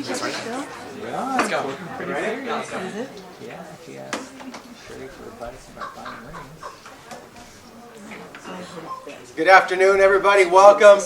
Yeah, let's go. Pretty serious. Is it? Yeah, she asked Sherry for advice about buying rings. Good afternoon, everybody. Welcome.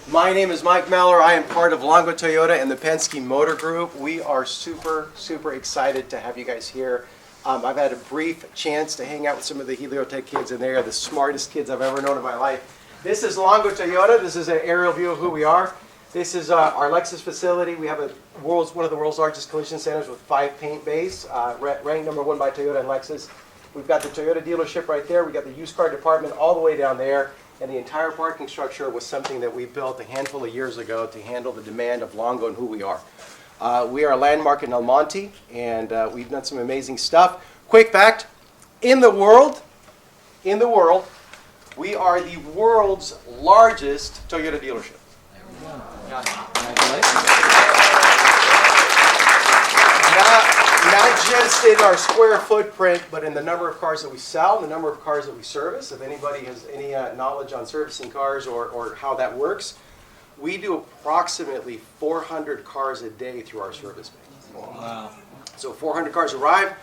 My name is Mike Meller. I am part of Longo Toyota and the Penske Motor Group. We are super excited to have you guys here. I've had a brief chance to hang out with some of the Heliotech kids, and they are the smartest kids I've ever known in my life. This is Longo Toyota. This is an aerial view of who we are. This is our Lexus facility. We have one of the world's largest collision centers with 5 paint bays, ranked #1 by Toyota and Lexus. We've got the Toyota dealership right there. We've got the used car department all the way down there. And the entire parking structure was something that we built a handful of years ago to handle the demand of Longo and who we are. We are a landmark in El Monte, and we've done some amazing stuff. Quick fact, in the world, we are the world's largest Toyota dealership. Not just in our square footprint, but in the number of cars that we sell, the number of cars that we service. If anybody has any knowledge on servicing cars or how that works, we do approximately 400 cars a day through our service bay. Wow. So 400 cars arrive,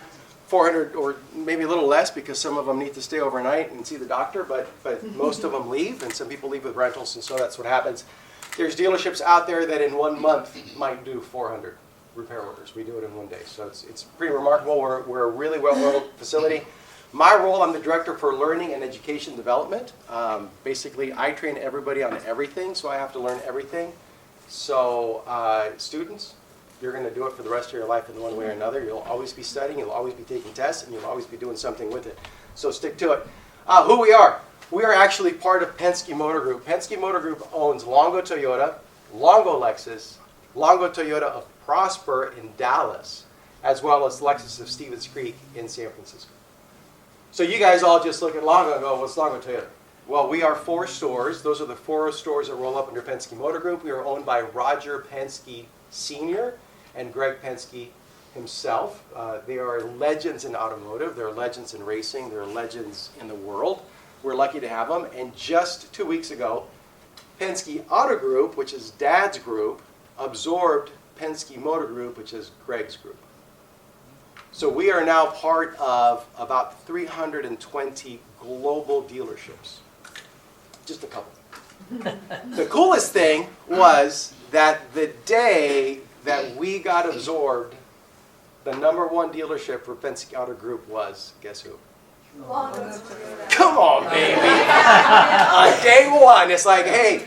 400 or maybe a little less because some of them need to stay overnight and see the doctor, but most of them leave, and some people leave with rentals, and so that's what happens. There's dealerships out there that in 1 month might do 400 repair orders. We do it in 1 day, so it's pretty remarkable. We're a really well-oiled facility. My role, I'm the director for learning and education development. Basically, I train everybody on everything, so I have to learn everything. So students, you're going to do it for the rest of your life in one way or another. You'll always be studying, you'll always be taking tests, and you'll always be doing something with it. So stick to it. Who we are. We are actually part of Penske Motor Group. Penske Motor Group owns Longo Toyota, Longo Lexus, Longo Toyota of Prosper in Dallas, as well as Lexus of Stevens Creek in San Francisco. So you guys all just look at Longo and go, what's Longo Toyota? Well, we are 4 stores. Those are the 4 stores that roll up under Penske Motor Group. We are owned by Roger Penske Sr. and Greg Penske himself. They are legends in automotive. They're legends in racing. They're legends in the world. We're lucky to have them. And just 2 weeks ago, Penske Auto Group, which is Dad's group, absorbed Penske Motor Group, which is Greg's group. So we are now part of about 320 global dealerships. Just a couple. The coolest thing was that the day that we got absorbed, the #1 dealership for Penske Auto Group was, guess who? Come on, baby. Day 1, it's like, hey,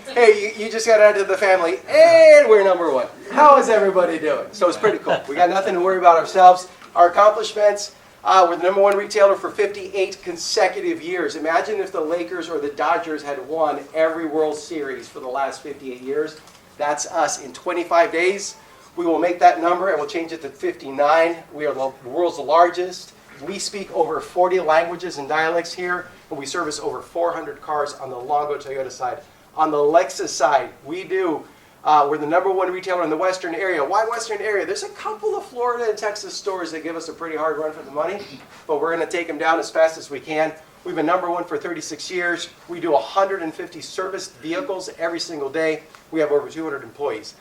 you just got added to the family, and we're #1. How is everybody doing? So it's pretty cool. We got nothing to worry about ourselves. Our accomplishments, we're the #1 retailer for 58 consecutive years. Imagine if the Lakers or the Dodgers had won every World Series for the last 58 years. That's us. In 25 days, we will make that number and we'll change it to 59. We are the world's largest. We speak over 40 languages and dialects here, and we service over 400 cars on the Longo Toyota side. On the Lexus side, we're the #1 retailer in the Western area. Why Western area? There's a couple of Florida and Texas stores that give us a pretty hard run for the money, but we're going to take them down as fast as we can. We've been #1 for 36 years. We do 150 serviced vehicles every single day. We have over 200 employees.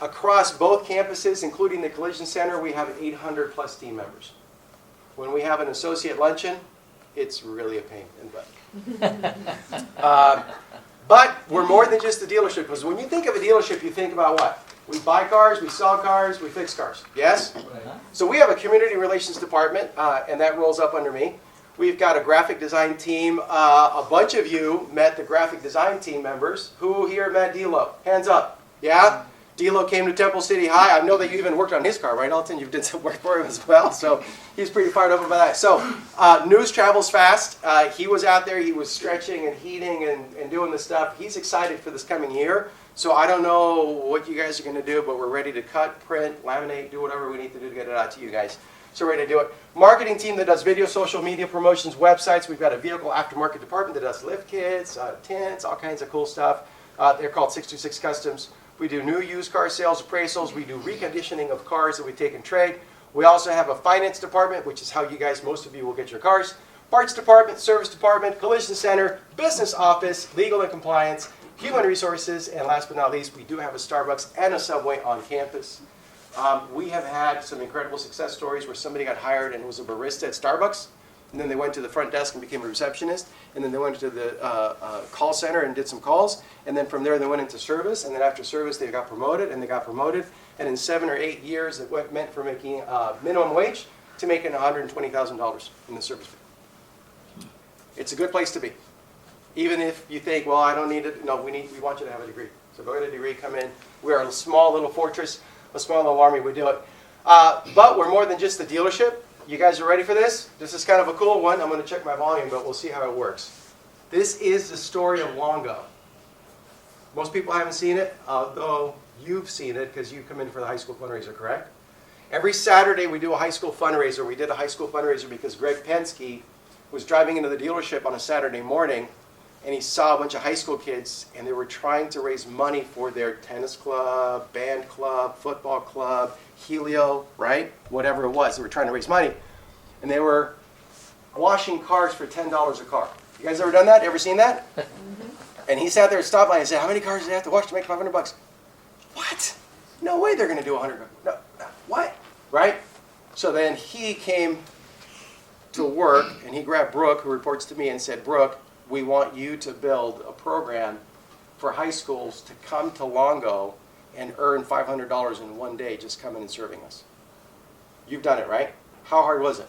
Across both campuses, including the collision center, we have 800 plus team members. When we have an associate luncheon, it's really a pain in the butt. But we're more than just a dealership, because when you think of a dealership, you think about what? We buy cars, we sell cars, we fix cars. Yes? So we have a community relations department, and that rolls up under me. We've got a graphic design team. A bunch of you met the graphic design team members. Who here met D'Lo? Hands up. Yeah? D'Lo came to Temple City High. I know that you even worked on his car, right, Alton? You did some work for him as well, so he's pretty fired up about that. So news travels fast. He was out there. He was stretching and heating and doing this stuff. He's excited for this coming year. So I don't know what you guys are going to do, but we're ready to cut, print, laminate, do whatever we need to do to get it out to you guys. So ready to do it. Marketing team that does video, social media promotions, websites. We've got a vehicle aftermarket department that does lift kits, tents, all kinds of cool stuff. They're called 626 Customs. We do new used car sales, appraisals. We do reconditioning of cars that we take and trade. We also have a finance department, which is how you guys, most of you, will get your cars. Parts department, service department, collision center, business office, legal and compliance, human resources, and last but not least, we do have a Starbucks and a Subway on campus. We have had some incredible success stories where somebody got hired and was a barista at Starbucks, and then they went to the front desk and became a receptionist, and then they went to the call center and did some calls, and then from there they went into service, and then after service they got promoted, and they got promoted, and in 7 or 8 years it meant from making minimum wage to making $120,000 in the service fee. It's a good place to be. Even if you think, well, I don't need it, no, we want you to have a degree. So go get a degree, come in. We're a small little fortress, a small little army, we do it. But we're more than just a dealership. You guys are ready for this? This is kind of a cool one. I'm going to check my volume, but we'll see how it works. This is the story of Longo. Most people haven't seen it, although you've seen it because you come in for the high school fundraiser, correct? Every Saturday we do a high school fundraiser. We did a high school fundraiser because Greg Penske was driving into the dealership on a Saturday morning, and he saw a bunch of high school kids, and they were trying to raise money for their tennis club, band club, football club, Helio, right? Whatever it was, they were trying to raise money. And they were washing cars for $10 a car. You guys ever done that? Ever seen that? And he sat there at stoplight and said, how many cars do they have to wash to make $500? What? No way they're going to do 100. No, what? Right? So then he came to work, and he grabbed Brooke, who reports to me, and said, Brooke, we want you to build a program for high schools to come to Longo and earn $500 in one day just coming and serving us. You've done it, right? How hard was it?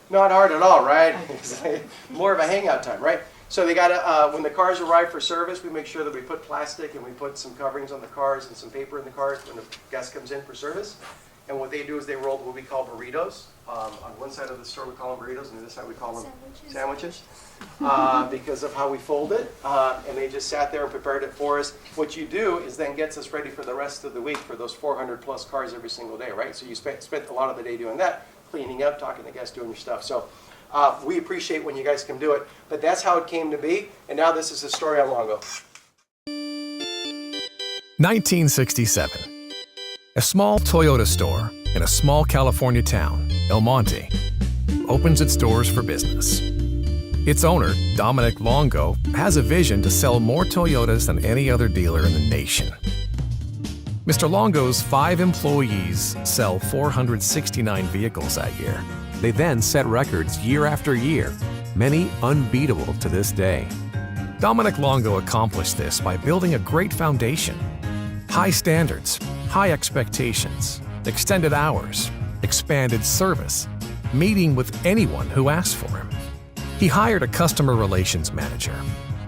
Not hard at all, right? It's like more of a hangout time, right? So they got to, when the cars arrive for service, we make sure that we put plastic and we put some coverings on the cars and some paper in the cars when the guest comes in for service. And what they do is they roll what we call burritos. On one side of the store we call them burritos, and the other side we call them sandwiches. Because of how we fold it. And they just sat there and prepared it for us. What you do is then gets us ready for the rest of the week for those 400 plus cars every single day, right? So you spent a lot of the day doing that, cleaning up, talking to guests, doing your stuff. So we appreciate when you guys come do it. But that's how it came to be. And now this is the story on Longo. 1967. A small Toyota store in a small California town, El Monte, opens its doors for business. Its owner, Dominic Longo, has a vision to sell more Toyotas than any other dealer in the nation. Mr. Longo's 5 employees sell 469 vehicles that year. They then set records year after year, many unbeatable to this day. Dominic Longo accomplished this by building a great foundation. High standards, high expectations, extended hours, expanded service, meeting with anyone who asked for him. He hired a customer relations manager,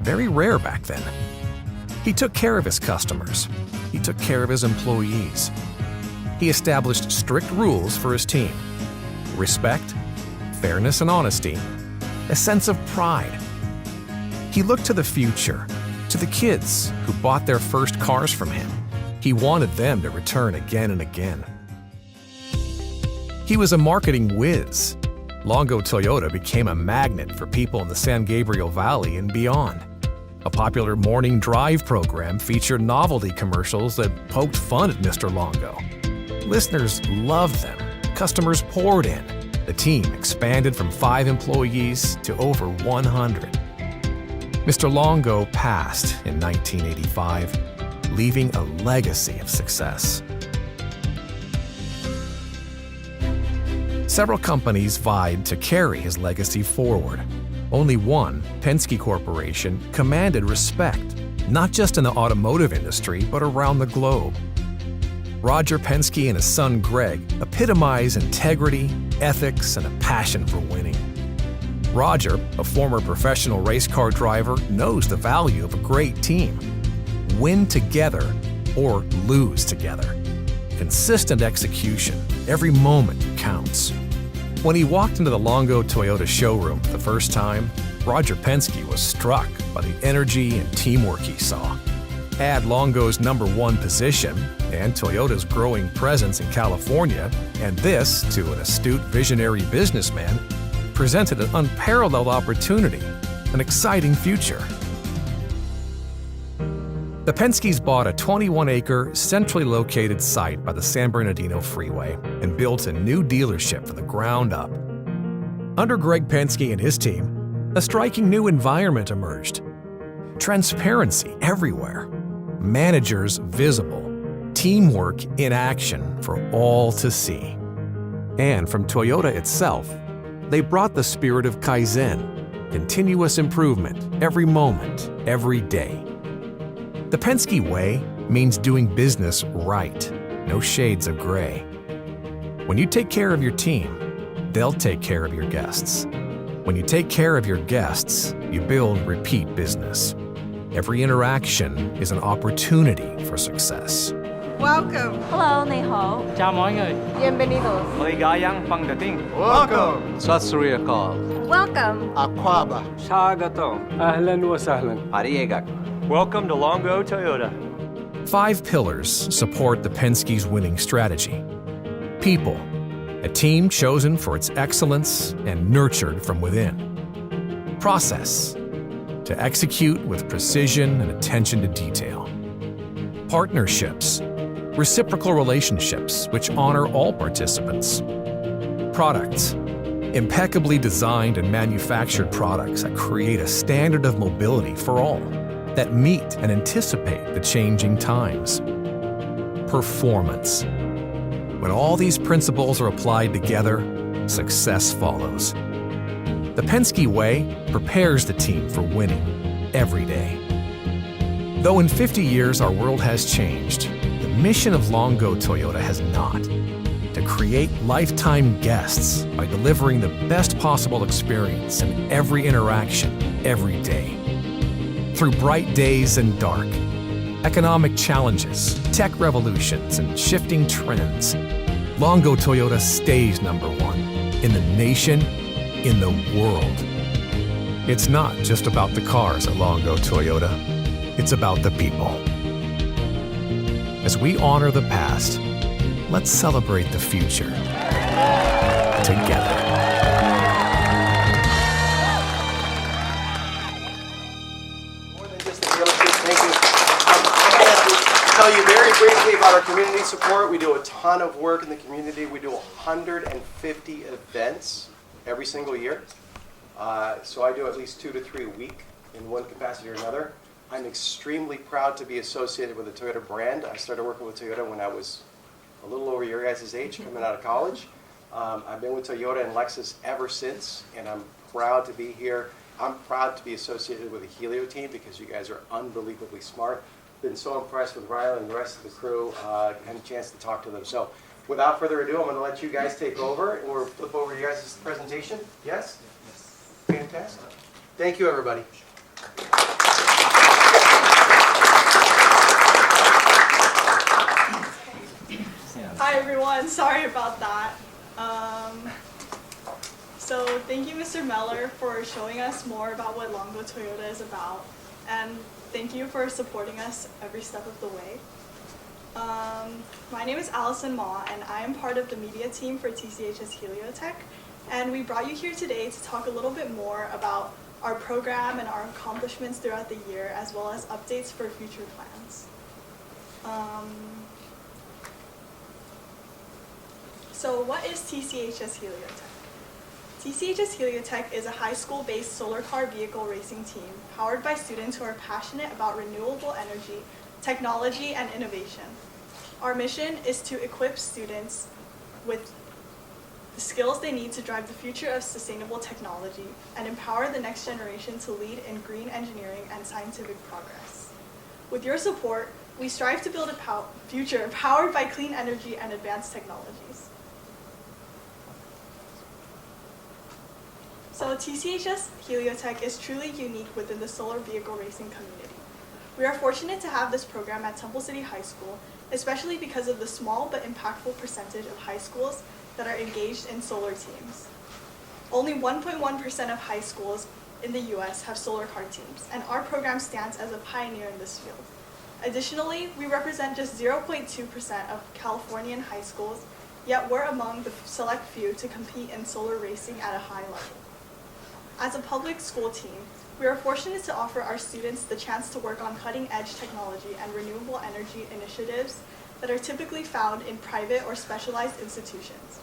very rare back then. He took care of his customers. He took care of his employees. He established strict rules for his team. Respect, fairness and honesty, a sense of pride. He looked to the future, to the kids who bought their first cars from him. He wanted them to return again and again. He was a marketing whiz. Longo Toyota became a magnet for people in the San Gabriel Valley and beyond. A popular morning drive program featured novelty commercials that poked fun at Mr. Longo. Listeners loved them. Customers poured in. The team expanded from 5 employees to over 100. Mr. Longo passed in 1985, leaving a legacy of success. Several companies vied to carry his legacy forward. Only one, Penske Corporation, commanded respect, not just in the automotive industry, but around the globe. Roger Penske and his son Greg epitomize integrity, ethics, and a passion for winning. Roger, a former professional race car driver, knows the value of a great team. Win together or lose together. Consistent execution, every moment counts. When he walked into the Longo Toyota showroom the first time, Roger Penske was struck by the energy and teamwork he saw. Add Longo's #1 position and Toyota's growing presence in California, and this, to an astute visionary businessman, presented an unparalleled opportunity, an exciting future. The Penskes bought a 21-acre, centrally located site by the San Bernardino Freeway and built a new dealership from the ground up. Under Greg Penske and his team, a striking new environment emerged. Transparency everywhere. Managers visible. Teamwork in action for all to see. And from Toyota itself, they brought the spirit of Kaizen, continuous improvement, every moment, every day. The Penske way means doing business right, no shades of gray. When you take care of your team, they'll take care of your guests. When you take care of your guests, you build repeat business. Every interaction is an opportunity for success. Welcome. Hello, 你好. Chào mọi người. Bienvenidos. Maligayang pagdating. Welcome. Sat Sri Akal. Welcome. Aquaba. Sagato. Ahlan wa sahlan. Ariegak. Welcome to Longo Toyota. 5 pillars support the Penske's winning strategy. People, a team chosen for its excellence and nurtured from within. Process, to execute with precision and attention to detail. Partnerships, reciprocal relationships which honor all participants. Products, impeccably designed and manufactured products that create a standard of mobility for all, that meet and anticipate the changing times. Performance. When all these principles are applied together, success follows. The Penske way prepares the team for winning every day. Though in 50 years our world has changed, the mission of Longo Toyota has not. To create lifetime guests by delivering the best possible experience in every interaction, every day. Through bright days and dark, economic challenges, tech revolutions, and shifting trends, Longo Toyota stays #1 in the nation, in the world. It's not just about the cars at Longo Toyota, it's about the people. As we honor the past, let's celebrate the future together. More than just the dealership, thank you. I'm going to tell you very briefly about our community support. We do a ton of work in the community. We do 150 events every single year. So I do at least 2 to 3 a week in one capacity or another. I'm extremely proud to be associated with the Toyota brand. I started working with Toyota when I was a little over your guys' age, coming out of college. I've been with Toyota and Lexus ever since, and I'm proud to be here. I'm proud to be associated with the Helio team because you guys are unbelievably smart. Been so impressed with Riley and the rest of the crew. Had a chance to talk to them. So without further ado, I'm going to let you guys take over, and we'll flip over your guys' presentation. Yes? Fantastic. Thank you, everybody. Hi everyone, sorry about that. So thank you Mr. Meller for showing us more about what Longo Toyota is about, and thank you for supporting us every step of the way. My name is Allison Ma, and I am part of the media team for TCHS Heliotech, and we brought you here today to talk a little bit more about our program and our accomplishments throughout the year, as well as updates for future plans. So what is TCHS Heliotech? TCHS Heliotech is a high school-based solar car vehicle racing team powered by students who are passionate about renewable energy, technology, and innovation. Our mission is to equip students with the skills they need to drive the future of sustainable technology and empower the next generation to lead in green engineering and scientific progress. With your support, we strive to build a future powered by clean energy and advanced technologies. So TCHS Heliotech is truly unique within the solar vehicle racing community. We are fortunate to have this program at Temple City High School, especially because of the small but impactful percentage of high schools that are engaged in solar teams. Only 1.1% of high schools in the US have solar car teams, and our program stands as a pioneer in this field. Additionally, we represent just 0.2% of Californian high schools, yet we're among the select few to compete in solar racing at a high level. As a public school team, we are fortunate to offer our students the chance to work on cutting-edge technology and renewable energy initiatives that are typically found in private or specialized institutions.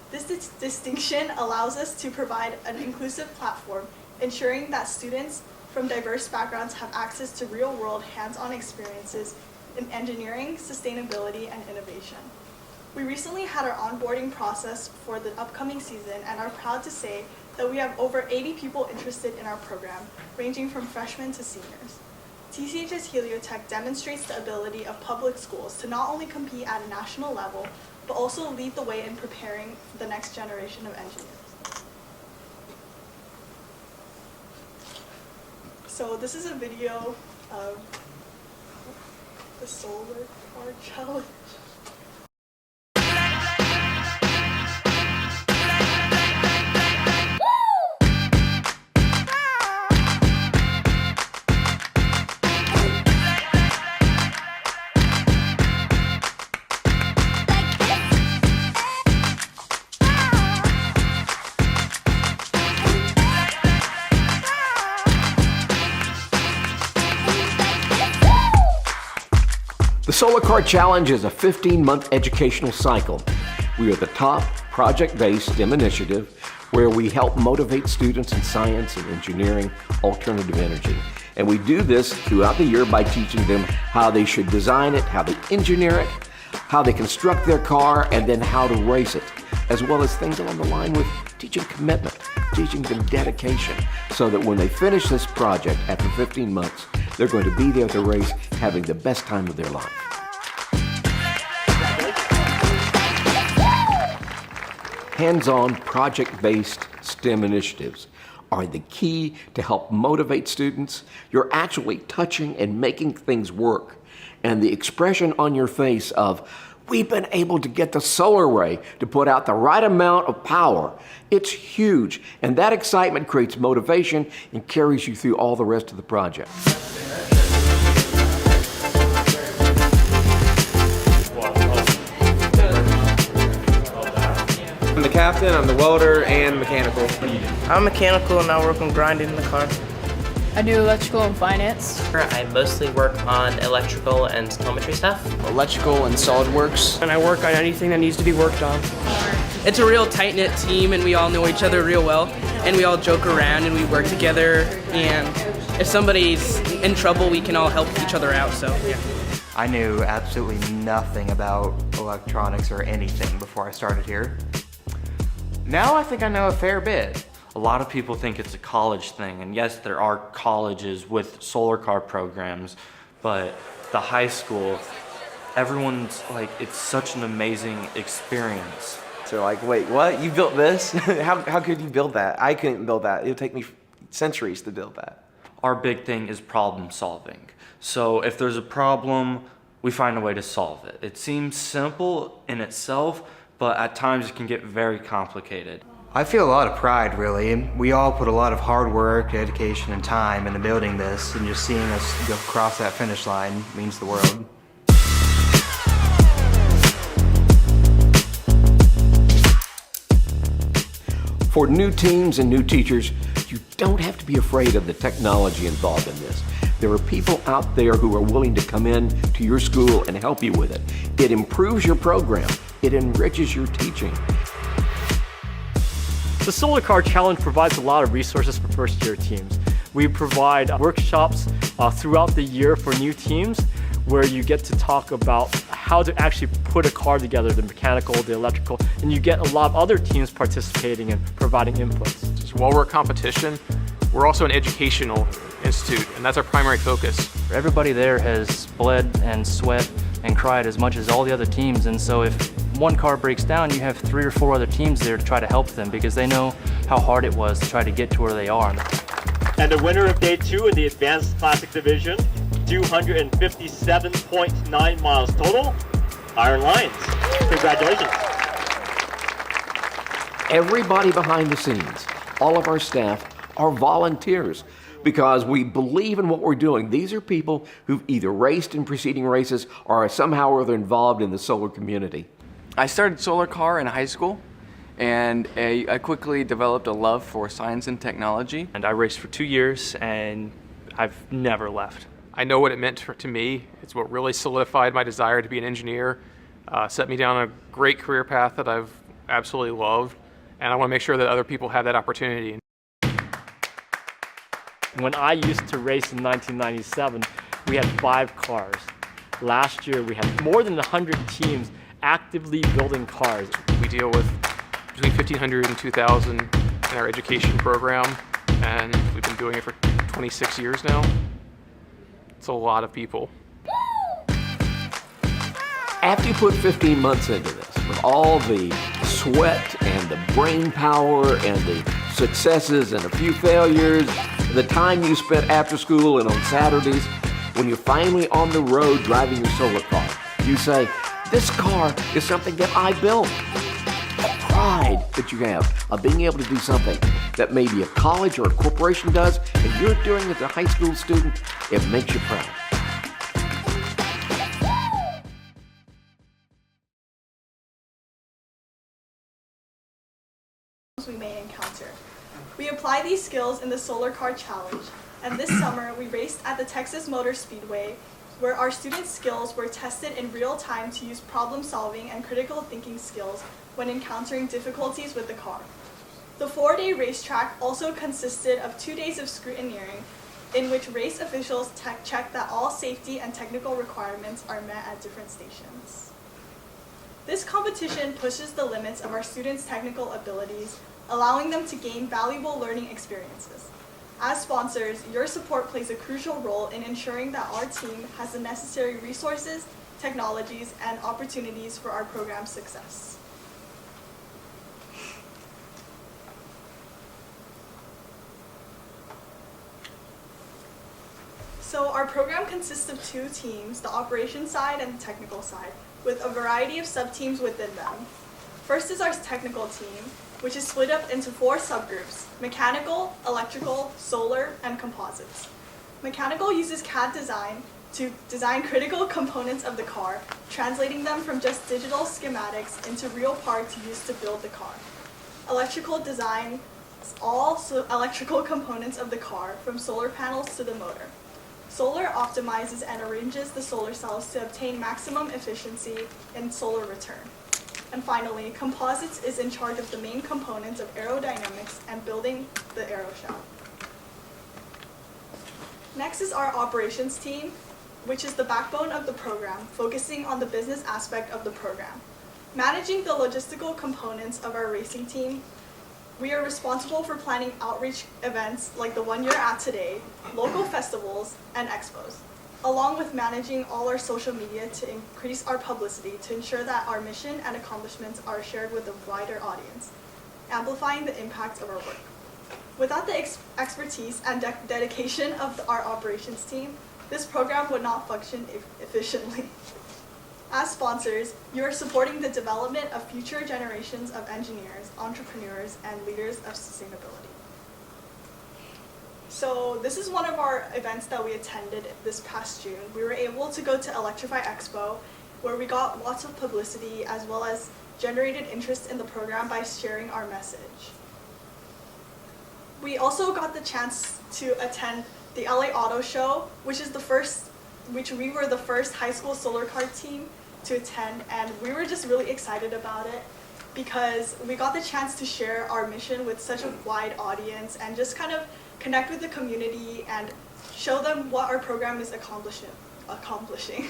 This distinction allows us to provide an inclusive platform, ensuring that students from diverse backgrounds have access to real-world hands-on experiences in engineering, sustainability, and innovation. We recently had our onboarding process for the upcoming season and are proud to say that we have over 80 people interested in our program, ranging from freshmen to seniors. TCH's Heliotech demonstrates the ability of public schools to not only compete at a national level, but also lead the way in preparing the next generation of engineers. So this is a video of the solar car challenge. The Solar Car Challenge is a 15-month educational cycle. We are the top project-based STEM initiative where we help motivate students in science and engineering, alternative energy. And we do this throughout the year by teaching them how they should design it, how they engineer it, how they construct their car, and then how to race it, as well as things along the line with teaching commitment, teaching them dedication, so that when they finish this project after 15 months, they're going to be there at the race having the best time of their life. Hands-on, project-based STEM initiatives are the key to help motivate students. You're actually touching and making things work. And the expression on your face of, we've been able to get the solar array to put out the right amount of power, it's huge. And that excitement creates motivation and carries you through all the rest of the project. I'm the captain, I'm the welder, and mechanical. I'm mechanical and I work on grinding the car. I do electrical and finance. I mostly work on electrical and telemetry stuff. Electrical and SolidWorks. And I work on anything that needs to be worked on. It's a real tight-knit team and we all know each other real well. And we all joke around and we work together. And if somebody's in trouble, we can all help each other out, so yeah. I knew absolutely nothing about electronics or anything before I started here. Now I think I know a fair bit. A lot of people think it's a college thing, and yes, there are colleges with solar car programs, but the high school, everyone's like, it's such an amazing experience. So like, wait, what? You built this? How could you build that? I couldn't build that. It would take me centuries to build that. Our big thing is problem solving. So if there's a problem, we find a way to solve it. It seems simple in itself, but at times it can get very complicated. I feel a lot of pride, really. We all put a lot of hard work, dedication, and time into building this, and just seeing us go across that finish line means the world. For new teams and new teachers, you don't have to be afraid of the technology involved in this. There are people out there who are willing to come in to your school and help you with it. It improves your program. It enriches your teaching. The Solar Car Challenge provides a lot of resources for first-year teams. We provide workshops throughout the year for new teams where you get to talk about how to actually put a car together, the mechanical, the electrical, and you get a lot of other teams participating and providing inputs. While we're a competition, we're also an educational institute, and that's our primary focus. Everybody there has bled and sweat and cried as much as all the other teams, and so if one car breaks down, you have 3 or 4 other teams there to try to help them because they know how hard it was to try to get to where they are. And the winner of Day 2 in the Advanced Classic Division, 257.9 miles total, Iron Lions. Congratulations. Everybody behind the scenes, all of our staff, are volunteers because we believe in what we're doing. These are people who've either raced in preceding races or are somehow or other involved in the solar community. I started solar car in high school, and I quickly developed a love for science and technology. And I raced for 2 years, and I've never left. I know what it meant to me. It's what really solidified my desire to be an engineer, set me down a great career path that I've absolutely loved, and I want to make sure that other people have that opportunity. When I used to race in 1997, we had 5 cars. last year we had more than 100 teams actively building cars. We deal with between 1,500 and 2,000 in our education program, and we've been doing it for 26 years now. It's a lot of people. After you put 15 months into this, with all the sweat and the brain power and the successes and a few failures, the time you spent after school and on Saturdays, when you're finally on the road driving your solar car, you say, this car is something that I built. The pride that you have of being able to do something that maybe a college or a corporation does, and you're doing it as a high school student, it makes you proud. We may encounter. We apply these skills in the Solar Car Challenge, and this summer we raced at the Texas Motor Speedway, where our students' skills were tested in real time to use problem solving and critical thinking skills when encountering difficulties with the car. The 4-day racetrack also consisted of 2 days of scrutineering, in which race officials check that all safety and technical requirements are met at different stations. This competition pushes the limits of our students' technical abilities, allowing them to gain valuable learning experiences. As sponsors, your support plays a crucial role in ensuring that our team has the necessary resources, technologies, and opportunities for our program's success. So our program consists of 2 teams, the operations side and the technical side, with a variety of sub-teams within them. First is our technical team, which is split up into 4 subgroups: mechanical, electrical, solar, and composites. Mechanical uses CAD design to design critical components of the car, translating them from just digital schematics into real parts used to build the car. Electrical design all electrical components of the car, from solar panels to the motor. Solar optimizes and arranges the solar cells to obtain maximum efficiency in solar return. And finally, composites is in charge of the main components of aerodynamics and building the aero shell. Next is our operations team, which is the backbone of the program, focusing on the business aspect of the program. Managing the logistical components of our racing team, we are responsible for planning outreach events like the one you're at today, local festivals, and expos, along with managing all our social media to increase our publicity to ensure that our mission and accomplishments are shared with a wider audience, amplifying the impact of our work. Without the expertise and dedication of our operations team, this program would not function efficiently. As sponsors, you are supporting the development of future generations of engineers, entrepreneurs, and leaders of sustainability. So this is one of our events that we attended this past June. We were able to go to Electrify Expo, where we got lots of publicity as well as generated interest in the program by sharing our message. We also got the chance to attend the LA Auto Show, which we were the first high school solar car team to attend, and we were just really excited about it because we got the chance to share our mission with such a wide audience and just kind of connect with the community and show them what our program is accomplishing.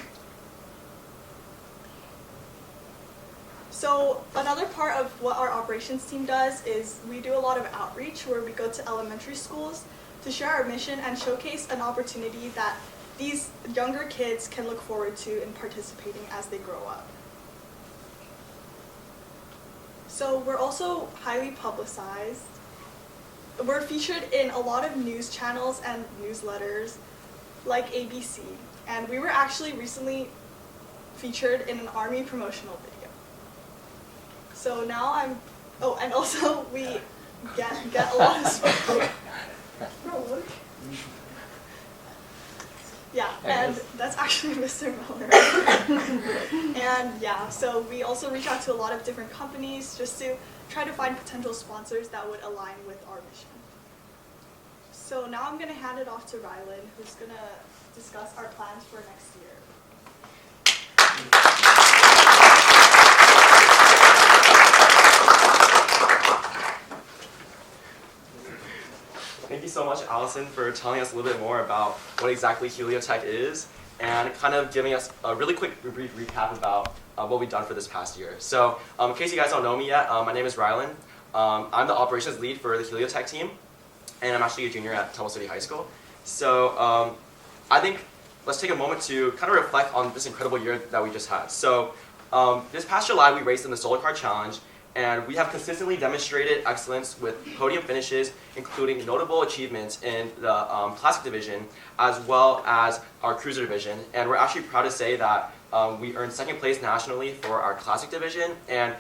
So another part of what our operations team does is we do a lot of outreach where we go to elementary schools to share our mission and showcase an opportunity that these younger kids can look forward to in participating as they grow up. So we're also highly publicized. We're featured in a lot of news channels and newsletters like ABC, and we were actually recently featured in an Army promotional video. So now and also we get a lot of support. Yeah, and that's actually Mr. Miller. And yeah, so we also reach out to a lot of different companies just to try to find potential sponsors that would align with our mission. So now I'm going to hand it off to Rylan, who's going to discuss our plans for next year. Thank you so much, Allison, for telling us a little bit more about what exactly Heliotech is and kind of giving us a really quick brief recap about what we've done for this past year. So in case you guys don't know me yet, my name is Rylan. I'm the operations lead for the Heliotech team, and I'm actually a junior at Temple City High School. So I think let's take a moment to kind of reflect on this incredible year that we just had. So this past July, we raced in the Solar Car Challenge, and we have consistently demonstrated excellence with podium finishes, including notable achievements in the Classic division, as well as our Cruiser division. And we're actually proud to say that we earned second place nationally for our Classic division and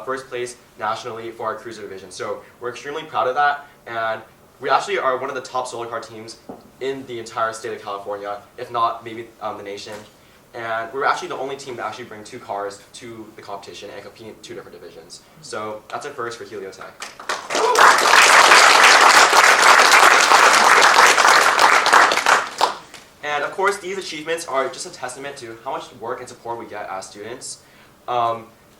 first place nationally for our Cruiser division. So we're extremely proud of that, and we actually are one of the top solar car teams in the entire state of California, if not maybe the nation. And we're actually the only team to actually bring 2 cars to the competition and compete in 2 different divisions. So that's a first for Heliotech. And of course, these achievements are just a testament to how much work and support we get as students.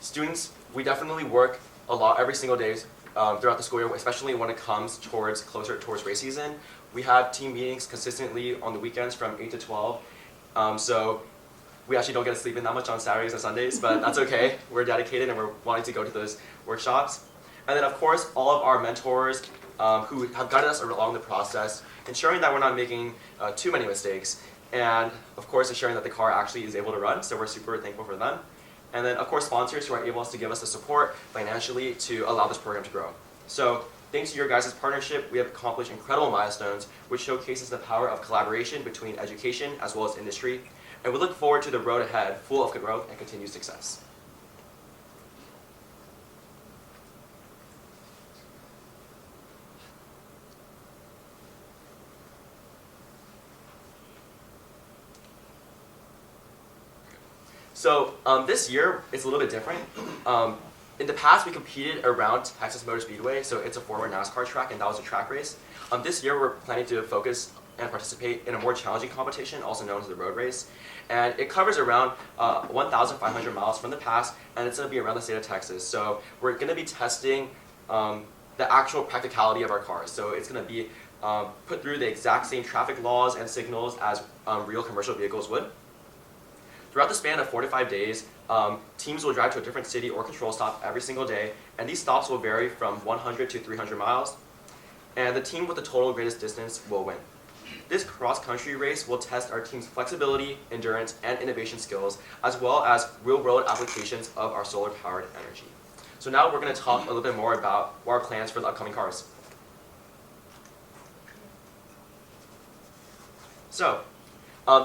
Students, we definitely work a lot every single day throughout the school year, especially when it comes closer towards race season. We have team meetings consistently on the weekends from 8 to 12. So we actually don't get to sleep in that much on Saturdays and Sundays, but that's okay. We're dedicated and we're wanting to go to those workshops. And then of course, all of our mentors who have guided us along the process, ensuring that we're not making too many mistakes. And of course, ensuring that the car actually is able to run, so we're super thankful for them. And then of course, sponsors who are able to give us the support financially to allow this program to grow. So thanks to your guys' partnership, we have accomplished incredible milestones, which showcases the power of collaboration between education as well as industry. And we look forward to the road ahead, full of growth and continued success. So this year, it's a little bit different. In the past, we competed around Texas Motor Speedway, so it's a former NASCAR track, and that was a track race. This year, we're planning to focus and participate in a more challenging competition, also known as the road race. And it covers around 1,500 miles from the pass, and it's going to be around the state of Texas. So we're going to be testing the actual practicality of our cars. So it's going to be put through the exact same traffic laws and signals as real commercial vehicles would. Throughout the span of 4 to 5 days, teams will drive to a different city or control stop every single day, and these stops will vary from 100 to 300 miles. And the team with the total greatest distance will win. This cross-country race will test our team's flexibility, endurance, and innovation skills, as well as real-world applications of our solar-powered energy. So now we're going to talk a little bit more about our plans for the upcoming cars. So,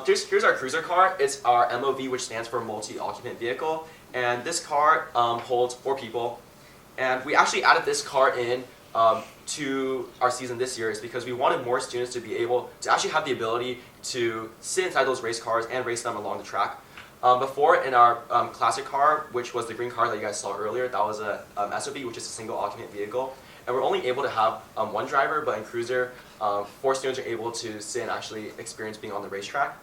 here's our cruiser car. It's our MOV, which stands for multi-occupant vehicle. And this car holds 4 people. And we actually added this car in to our season this year is because we wanted more students to be able to actually have the ability to sit inside those race cars and race them along the track. Before, in our classic car, which was the green car that you guys saw earlier, that was a SOV, which is a single occupant vehicle. And we're only able to have 1 driver, but in Cruiser, 4 students are able to sit and actually experience being on the racetrack.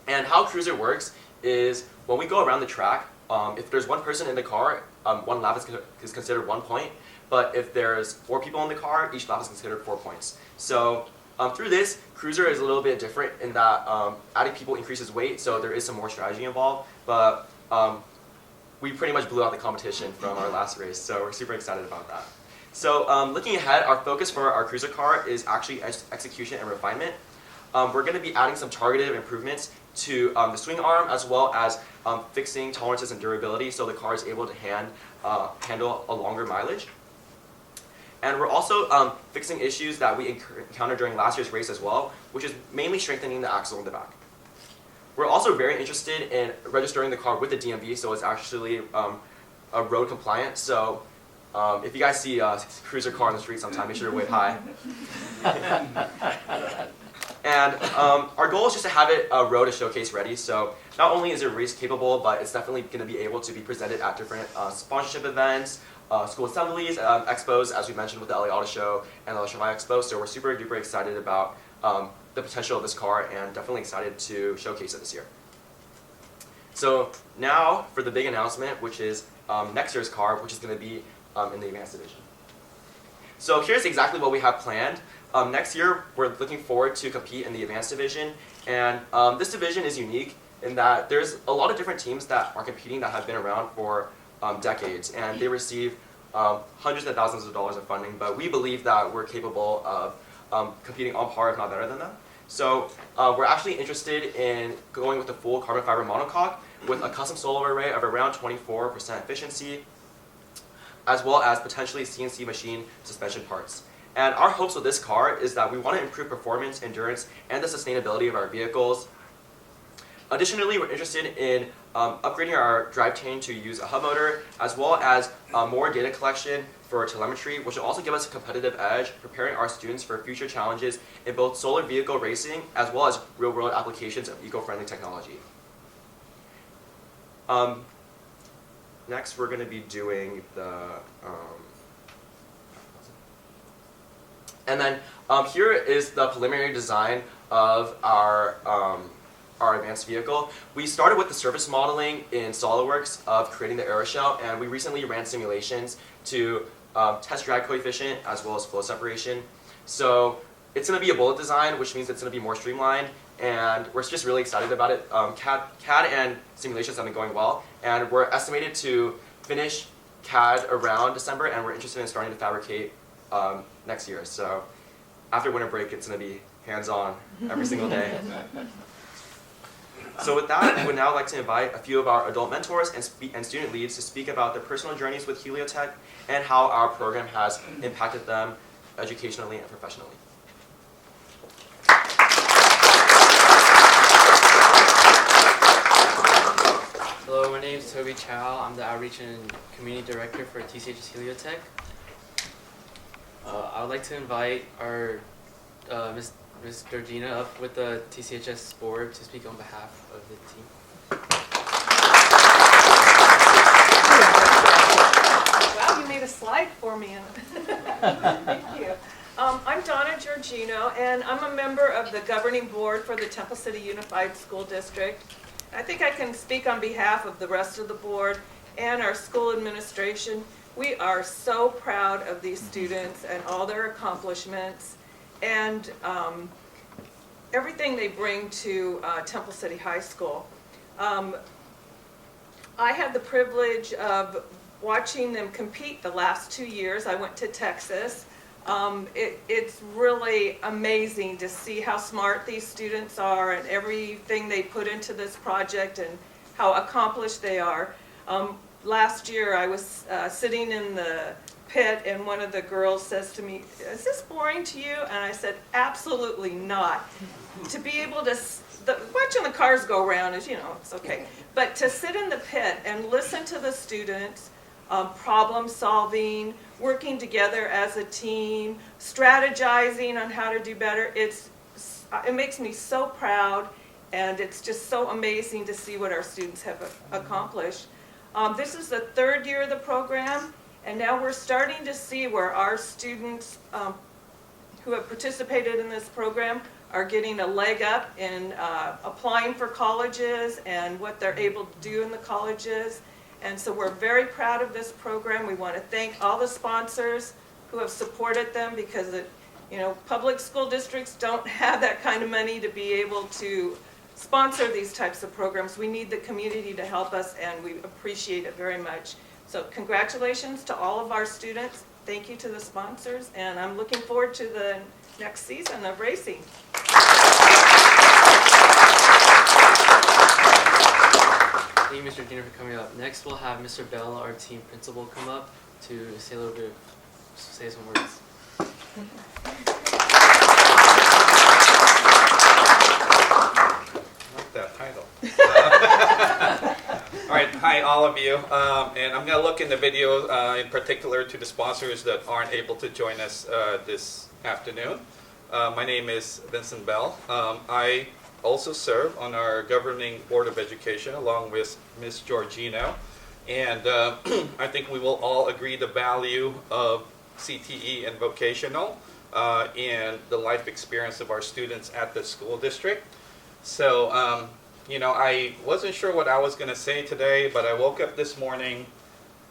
And how Cruiser works is when we go around the track, if there's 1 person in the car, 1 lap is considered 1 point. But if there's 4 people in the car, each lap is considered 4 points. So through this, Cruiser is a little bit different in that adding people increases weight, so there is some more strategy involved. But we pretty much blew out the competition from our last race, so we're super excited about that. So looking ahead, our focus for our Cruiser car is actually execution and refinement. We're going to be adding some targeted improvements to the swing arm, as well as fixing tolerances and durability so the car is able to handle a longer mileage. And we're also fixing issues that we encountered during last year's race as well, which is mainly strengthening the axle in the back. We're also very interested in registering the car with the DMV, so it's actually road compliant. So if you guys see a Cruiser car on the street sometime, make sure to wave hi. And our goal is just to have it road and showcase ready. So not only is it race capable, but it's definitely going to be able to be presented at different sponsorship events, school assemblies, expos, as we mentioned with the LA Auto Show and the Electrify Expo. So we're super duper excited about the potential of this car and definitely excited to showcase it this year. So now for the big announcement, which is next year's car, which is going to be in the advanced division. So here's exactly what we have planned. Next year, we're looking forward to compete in the advanced division, And this division is unique in that there's a lot of different teams that are competing that have been around for decades, and they receive hundreds of thousands of dollars of funding, but we believe that we're capable of competing on par, if not better than them. So we're actually interested in going with a full carbon fiber monocoque with a custom solar array of around 24% efficiency, as well as potentially CNC machine suspension parts. And our hopes with this car is that we want to improve performance, endurance, and the sustainability of our vehicles. Additionally, we're interested in upgrading our drivetrain to use a hub motor, as well as more data collection for telemetry, which will also give us a competitive edge, preparing our students for future challenges in both solar vehicle racing, as well as real-world applications of eco-friendly technology. Next, we're going to be doing the... and then here is the preliminary design of our advanced vehicle. We started with the surface modeling in SolidWorks of creating the aeroshell, and we recently ran simulations to test drag coefficient as well as flow separation. So it's going to be a bullet design, which means it's going to be more streamlined, and we're just really excited about it. CAD and simulations have been going well, and we're estimated to finish CAD around December, and we're interested in starting to fabricate next year. So after winter break, it's going to be hands-on every single day. So with that, we would now like to invite a few of our adult mentors and student leads to speak about their personal journeys with Heliotech and how our program has impacted them educationally and professionally. Hello, my name is Toby Chow. I'm the Outreach and Community Director for TCHS Heliotech. I would like to invite our Ms. Georgina up with the TCHS board to speak on behalf of the team. Wow, you made a slide for me. Thank you. I'm Donna Georgino, and I'm a member of the governing board for the Temple City Unified School District. I think I can speak on behalf of the rest of the board and our school administration. We are so proud of these students and all their accomplishments and everything they bring to Temple City High School. I had the privilege of watching them compete the last 2 years. I went to Texas. It's really amazing to see how smart these students are and everything they put into this project and how accomplished they are. Last year I was sitting in the pit and one of the girls says to me, "Is this boring to you?" And I said, "Absolutely not." To be able to, watching the cars go around is, it's okay. But to sit in the pit and listen to the students, problem solving, working together as a team, strategizing on how to do better, it makes me so proud, and it's just so amazing to see what our students have accomplished. This is the third year of the program, and now we're starting to see where our students who have participated in this program are getting a leg up in applying for colleges and what they're able to do in the colleges. And so we're very proud of this program. We want to thank all the sponsors who have supported them because public school districts don't have that kind of money to be able to sponsor these types of programs. We need the community to help us, and we appreciate it very much. So congratulations to all of our students. Thank you to the sponsors, and I'm looking forward to the next season of racing. Thank you, Mr. Diener, for coming up. Next, we'll have Mr. Bell, our team principal, come up to say a little bit, say some words. That title. All right, hi all of you, and I'm going to look in the video in particular to the sponsors that aren't able to join us this afternoon. My name is Vincent Bell. I also serve on our governing board of education along with Ms. Georgino, and I think we will all agree the value of CTE and vocational and the life experience of our students at the school district. So, I wasn't sure what I was going to say today, but I woke up this morning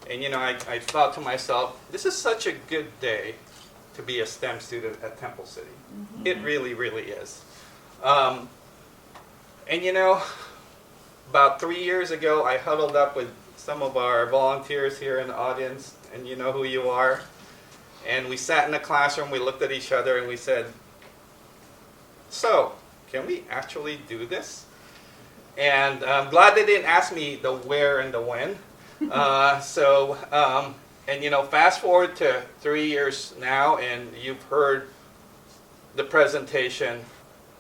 and, I thought to myself, this is such a good day to be a STEM student at Temple City. Mm-hmm. It really, really is. And you know, about 3 years ago, I huddled up with some of our volunteers here in the audience, and you know who you are. And we sat in the classroom, we looked at each other, and we said, so, can we actually do this? And I'm glad they didn't ask me the where and the when. And you know, fast forward to 3 years now, and you've heard the presentation,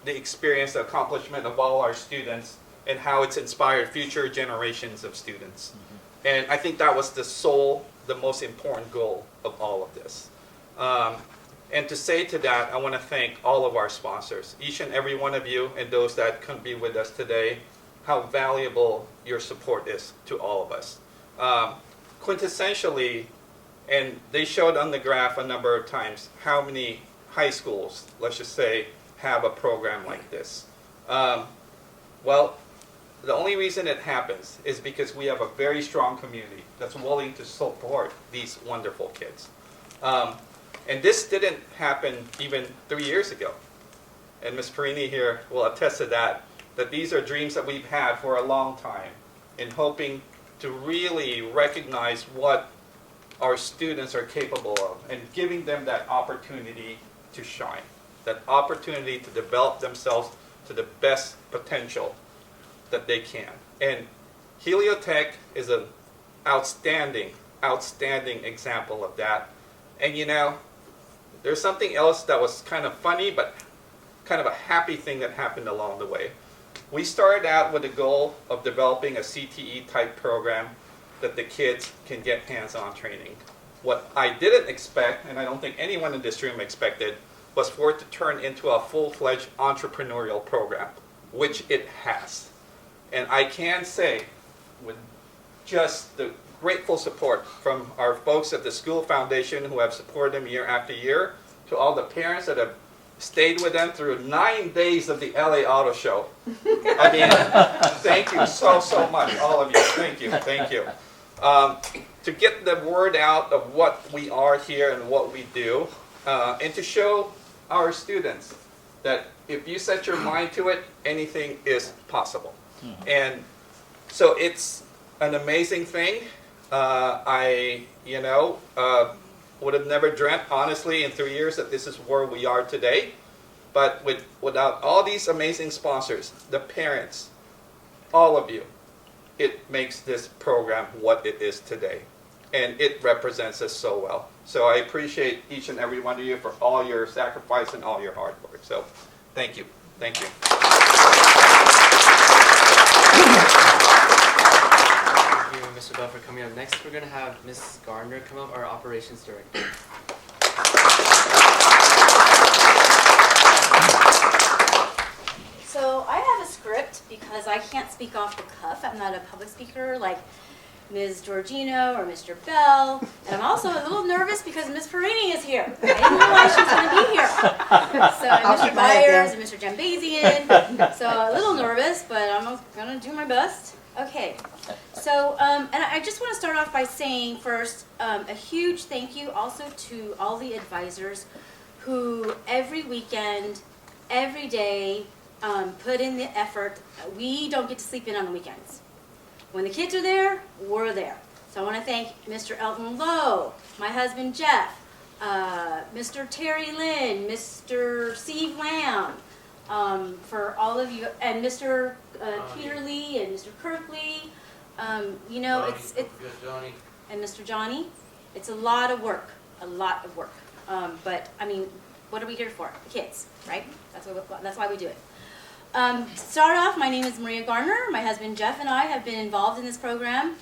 the experience, the accomplishment of all our students, and how it's inspired future generations of students. And I think that was the most important goal of all of this. And to say to that, I want to thank all of our sponsors, each and every one of you, and those that couldn't be with us today, how valuable your support is to all of us. Quintessentially, and they showed on the graph a number of times how many high schools, let's just say, have a program like this. Well, the only reason it happens is because we have a very strong community that's willing to support these wonderful kids. And this didn't happen even 3 years ago. And Ms. Perini here will attest to that these are dreams that we've had for a long time in hoping to really recognize what our students are capable of and giving them that opportunity to shine, that opportunity to develop themselves to the best potential that they can. And Heliotech is an outstanding example of that. And you know, there's something else that was kind of funny, but kind of a happy thing that happened along the way. We started out with the goal of developing a CTE type program that the kids can get hands-on training. What I didn't expect, and I don't think anyone in this room expected, was for it to turn into a full-fledged entrepreneurial program, which it has. And I can say, with just the grateful support from our folks at the School Foundation who have supported them year after year, to all the parents that have stayed with them through 9 days of the LA Auto Show. I mean, thank you so much, all of you. Thank you. To get the word out of what we are here and what we do, and to show our students that if you set your mind to it, anything is possible. And so it's an amazing thing. I would have never dreamt, honestly, in 3 years that this is where we are today. But without all these amazing sponsors, the parents, all of you, it makes this program what it is today. And it represents us so well. So I appreciate each and every one of you for all your sacrifice and all your hard work. So thank you. Thank you. Thank you, Mr. Bell, for coming up. Next, we're going to have Ms. Gardner come up, our operations director. So I have a script because I can't speak off the cuff. I'm not a public speaker like Ms. Georgino or Mr. Bell. And I'm also a little nervous because Ms. Perini is here. I didn't realize she was going to be here. So Mr. Byers and Mr. Jambazian. So a little nervous, but I'm going to do my best. Okay. So, and I just want to start off by saying first a huge thank you also to all the advisors who every weekend, every day, put in the effort. We don't get to sleep in on the weekends. When the kids are there, we're there. So I want to thank Mr. Elton Lowe, my husband Jeff, Mr. Terry Lynn, Mr. Steve Lamb, for all of you, and Mr. Peter Lee and Mr. Kirkley. You know, it's and Mr. Johnny. It's a lot of work, but I mean, what are we here for? The kids, right? That's why we do it. To start off, my name is Maria Garner. My husband Jeff and I have been involved in this program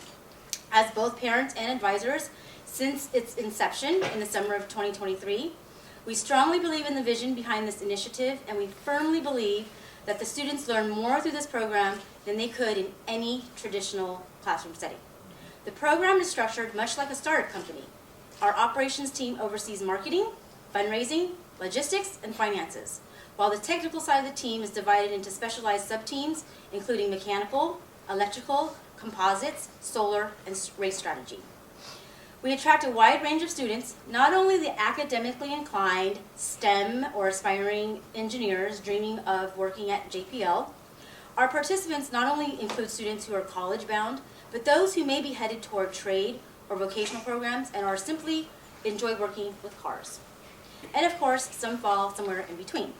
as both parents and advisors since its inception in the summer of 2023. We strongly believe in the vision behind this initiative, and we firmly believe that the students learn more through this program than they could in any traditional classroom setting. The program is structured much like a startup company. Our operations team oversees marketing, fundraising, logistics, and finances, while the technical side of the team is divided into specialized sub-teams, including mechanical, electrical, composites, solar, and race strategy. We attract a wide range of students, not only the academically inclined STEM or aspiring engineers dreaming of working at JPL, Our participants not only include students who are college bound, but those who may be headed toward trade or vocational programs and are simply enjoy working with cars. And of course, some fall somewhere in between.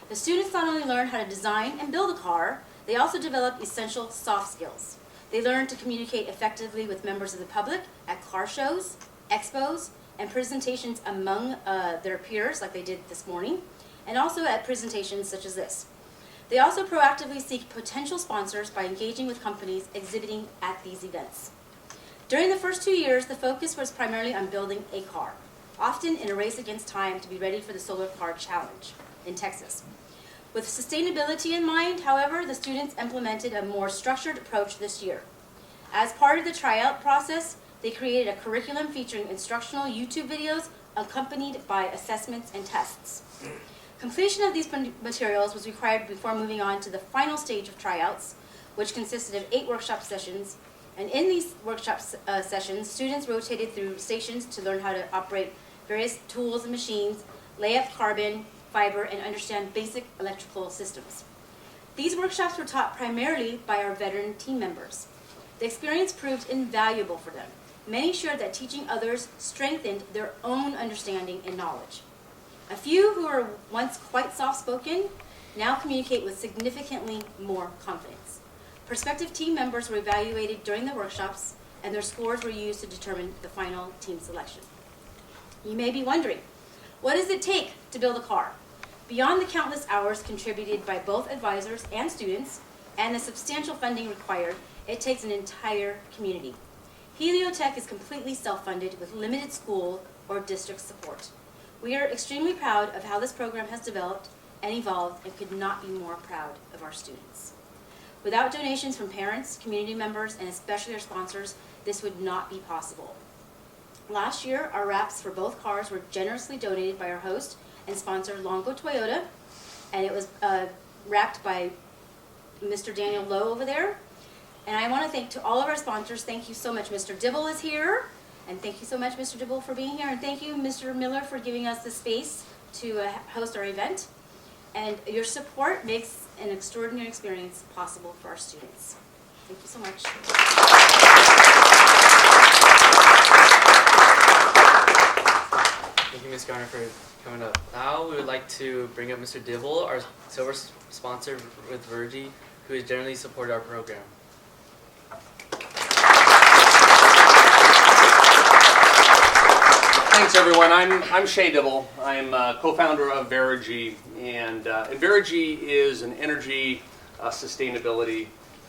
The students not only learn how to design and build a car, they also develop essential soft skills. They learn to communicate effectively with members of the public at car shows, expos, and presentations among their peers, like they did this morning, and also at presentations such as this. They also proactively seek potential sponsors by engaging with companies exhibiting at these events. During the first 2 years, the focus was primarily on building a car, often in a race against time to be ready for the Solar Car Challenge in Texas. With sustainability in mind, however, the students implemented a more structured approach this year. As part of the tryout process, they created a curriculum featuring instructional YouTube videos accompanied by assessments and tests. Completion of these materials was required before moving on to the final stage of tryouts, which consisted of 8 workshop sessions. And in these workshop sessions, students rotated through stations to learn how to operate various tools and machines, lay up carbon, fiber, and understand basic electrical systems. These workshops were taught primarily by our veteran team members. The experience proved invaluable for them. Many shared that teaching others strengthened their own understanding and knowledge. A few who were once quite soft-spoken now communicate with significantly more confidence. Prospective team members were evaluated during the workshops, and their scores were used to determine the final team selection. You may be wondering, what does it take to build a car? Beyond the countless hours contributed by both advisors and students, and the substantial funding required, it takes an entire community. Heliotech is completely self-funded with limited school or district support. We are extremely proud of how this program has developed and evolved, and could not be more proud of our students. Without donations from parents, community members, and especially our sponsors, this would not be possible. Last year, our wraps for both cars were generously donated by our host and sponsor, Longo Toyota, and it was wrapped by Mr. Daniel Lowe over there. And I want to thank to all of our sponsors. Thank you so much. Mr. Dibble is here, and thank you so much, Mr. Dibble, for being here, and thank you, Mr. Miller, for giving us the space to host our event. And your support makes an extraordinary experience possible for our students. Thank you so much. Thank you, Ms. Garner, for coming up. Now we would like to bring up Mr. Dibble, our silver sponsor with Virgie, who has generally supported our program. Thanks, everyone. I'm Shay Dibble. I'm co-founder of Verigy, and Verigy is an energy, sustainability,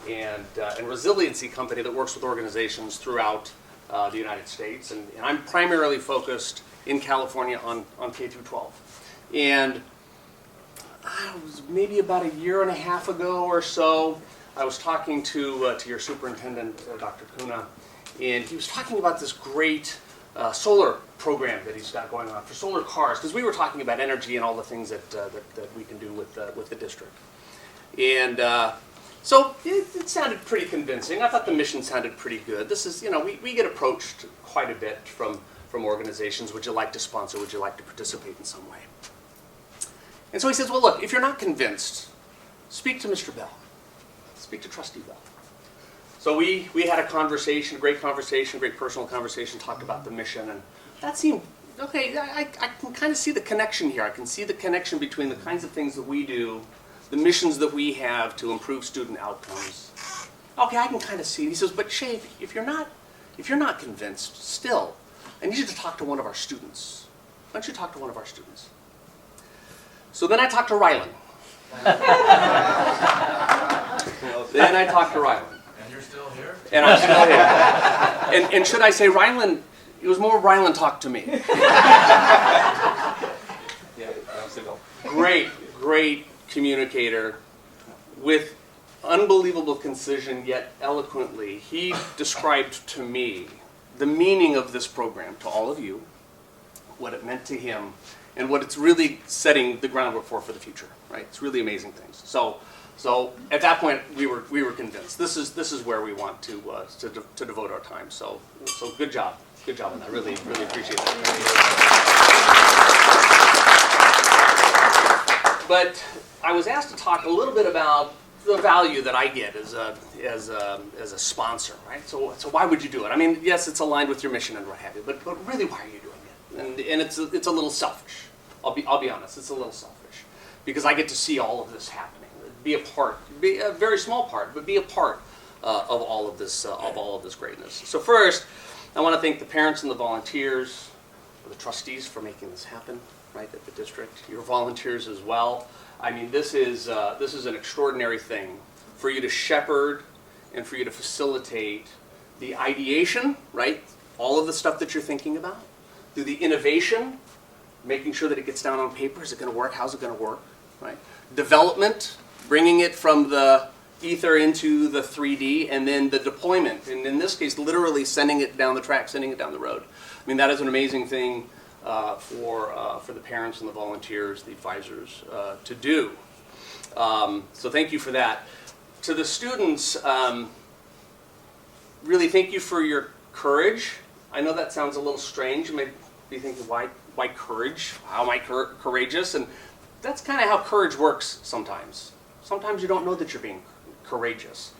and resiliency company that works with organizations throughout the United States. And I'm primarily focused in California on K through 12. And it was maybe about a year and a half ago or so, I was talking to your superintendent, Dr. Kuna, and he was talking about this great solar program that he's got going on for solar cars, because we were talking about energy and all the things that we can do with the district. And so it sounded pretty convincing. I thought the mission sounded pretty good. This is, we get approached quite a bit from organizations. Would you like to sponsor? Would you like to participate in some way? And so he says, well, look, if you're not convinced, speak to Mr. Bell. Speak to Trustee Bell. So we had a conversation, great personal conversation, talked about the mission, and that seemed, okay, I can kind of see the connection here. I can see the connection between the kinds of things that we do, the missions that we have to improve student outcomes. Okay, I can kind of see it. He says, but Shay, if you're not convinced, still, I need you to talk to one of our students. Why don't you talk to one of our students? So then I talked to Rylan. Then I talked to Rylan. And you're still here? And I'm still here. And should I say Rylan, it was more Rylan talked to me. Great communicator with unbelievable concision, yet eloquently. He described to me the meaning of this program, to all of you, what it meant to him, and what it's really setting the groundwork for the future, right? It's really amazing things. So at that point, we were convinced. This is where we want to devote our time. So good job on that. Really appreciate that. But I was asked to talk a little bit about the value that I get as a sponsor, right? So why would you do it? I mean, yes, it's aligned with your mission and what have you, but really, why are you doing it? And it's a little selfish. I'll be honest, it's a little selfish because I get to see all of this happening. Be a part, be a very small part, but be a part of all of this greatness. So first, I want to thank the parents and the volunteers, the trustees for making this happen, right, at the district. Your volunteers as well. I mean, this is an extraordinary thing for you to shepherd and for you to facilitate the ideation, right, all of the stuff that you're thinking about, through the innovation, making sure that it gets down on paper. Is it going to work? How's it going to work, right? Development, bringing it from the ether into the 3D, and then the deployment, and in this case, literally sending it down the track, sending it down the road. I mean, that is an amazing thing for the parents and the volunteers, the advisors, to do. So thank you for that. To the students, really thank you for your courage. I know that sounds a little strange. You may be thinking, why courage? How am I courageous? And that's kind of how courage works sometimes. Sometimes you don't know that you're being courageous.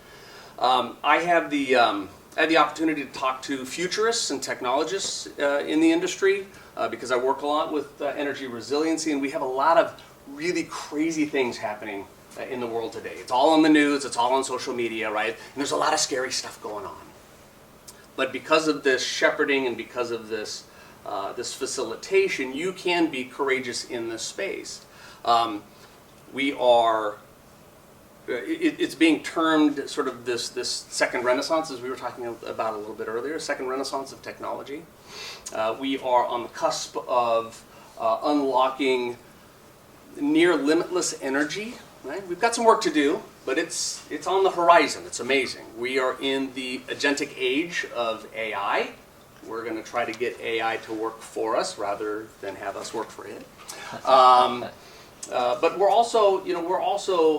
I had the opportunity to talk to futurists and technologists in the industry because I work a lot with energy resiliency, and we have a lot of really crazy things happening in the world today. It's all on the news, it's all on social media, right? And there's a lot of scary stuff going on. But because of this shepherding and because of this facilitation, you can be courageous in this space. It's being termed sort of this second renaissance, as we were talking about a little bit earlier, second renaissance of technology. We are on the cusp of unlocking near limitless energy. Right? We've got some work to do, but it's on the horizon. It's amazing. We are in the agentic age of AI. We're going to try to get AI to work for us rather than have us work for it. But we're also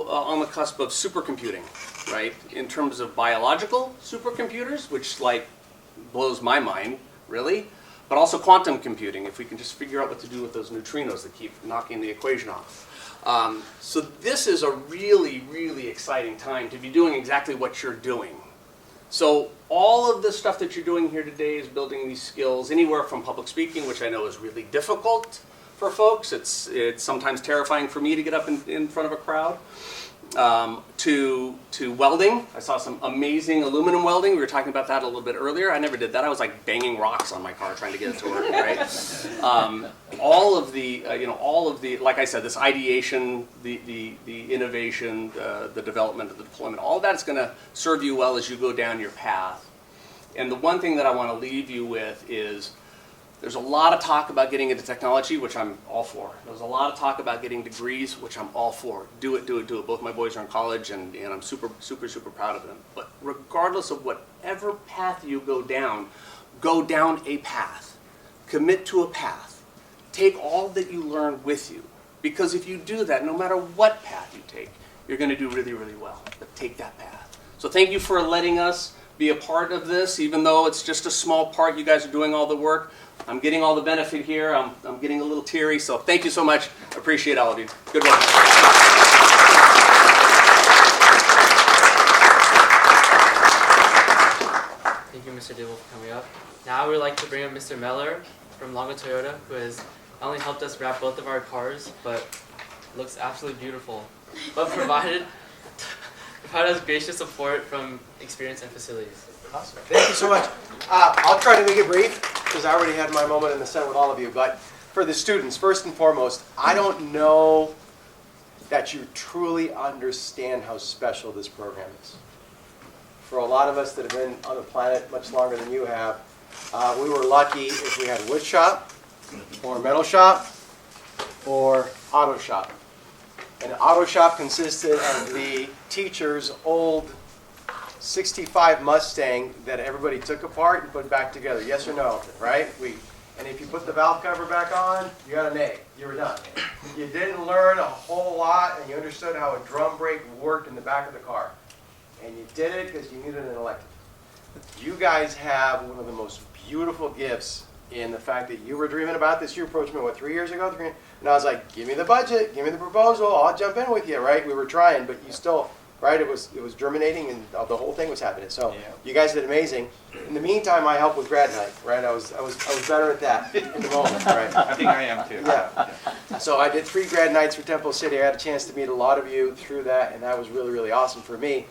on the cusp of supercomputing, right? In terms of biological supercomputers, which blows my mind, really. But also quantum computing, if we can just figure out what to do with those neutrinos that keep knocking the equation off. So this is a really, really exciting time to be doing exactly what you're doing. So all of the stuff that you're doing here today is building these skills, anywhere from public speaking, which I know is really difficult for folks. It's sometimes terrifying for me to get up in front of a crowd. To welding. I saw some amazing aluminum welding. We were talking about that a little bit earlier. I never did that. I was like banging rocks on my car trying to get it to work, right? All of the, like I said, this ideation, the innovation, the development, the deployment, all of that is going to serve you well as you go down your path. And the one thing that I want to leave you with is there's a lot of talk about getting into technology, which I'm all for. There's a lot of talk about getting degrees, which I'm all for. Do it, do it, do it. Both my boys are in college, and I'm super, super, super proud of them. But regardless of whatever path you go down a path. Commit to a path. Take all that you learn with you. Because if you do that, no matter what path you take, you're going to do really, really well. But take that path. So thank you for letting us be a part of this, even though it's just a small part. You guys are doing all the work. I'm getting all the benefit here. I'm getting a little teary, so thank you so much. Appreciate all of you. Good work. Thank you, Mr. Dibble, for coming up. Now I would like to bring up Mr. Meller from Longo Toyota, who has not only helped us wrap both of our cars, but looks absolutely beautiful. But provided us gracious support from experience and facilities. Awesome. Thank you so much. I'll try to make it brief because I already had my moment in the sun with all of you. But for the students, first and foremost, I don't know that you truly understand how special this program is. For a lot of us that have been on the planet much longer than you have, we were lucky if we had a wood shop or a metal shop or auto shop. An auto shop consisted of the teacher's old 65 Mustang that everybody took apart and put back together. Yes or no, right? And if you put the valve cover back on, you got an A. You were done. You didn't learn a whole lot, and you understood how a drum brake worked in the back of the car. And you did it because you needed an elective. You guys have one of the most beautiful gifts in the fact that you were dreaming about this. You approached me, 3 years ago? And I was like, give me the budget, give me the proposal, I'll jump in with you, right? We were trying, but you still right? It was germinating, and the whole thing was happening. So you guys did amazing. In the meantime, I helped with grad night, right? I was better at that in the moment, right? I think I am too. Yeah. So I did 3 grad nights for Temple City. I had a chance to meet a lot of you through that, and that was really, really awesome for me.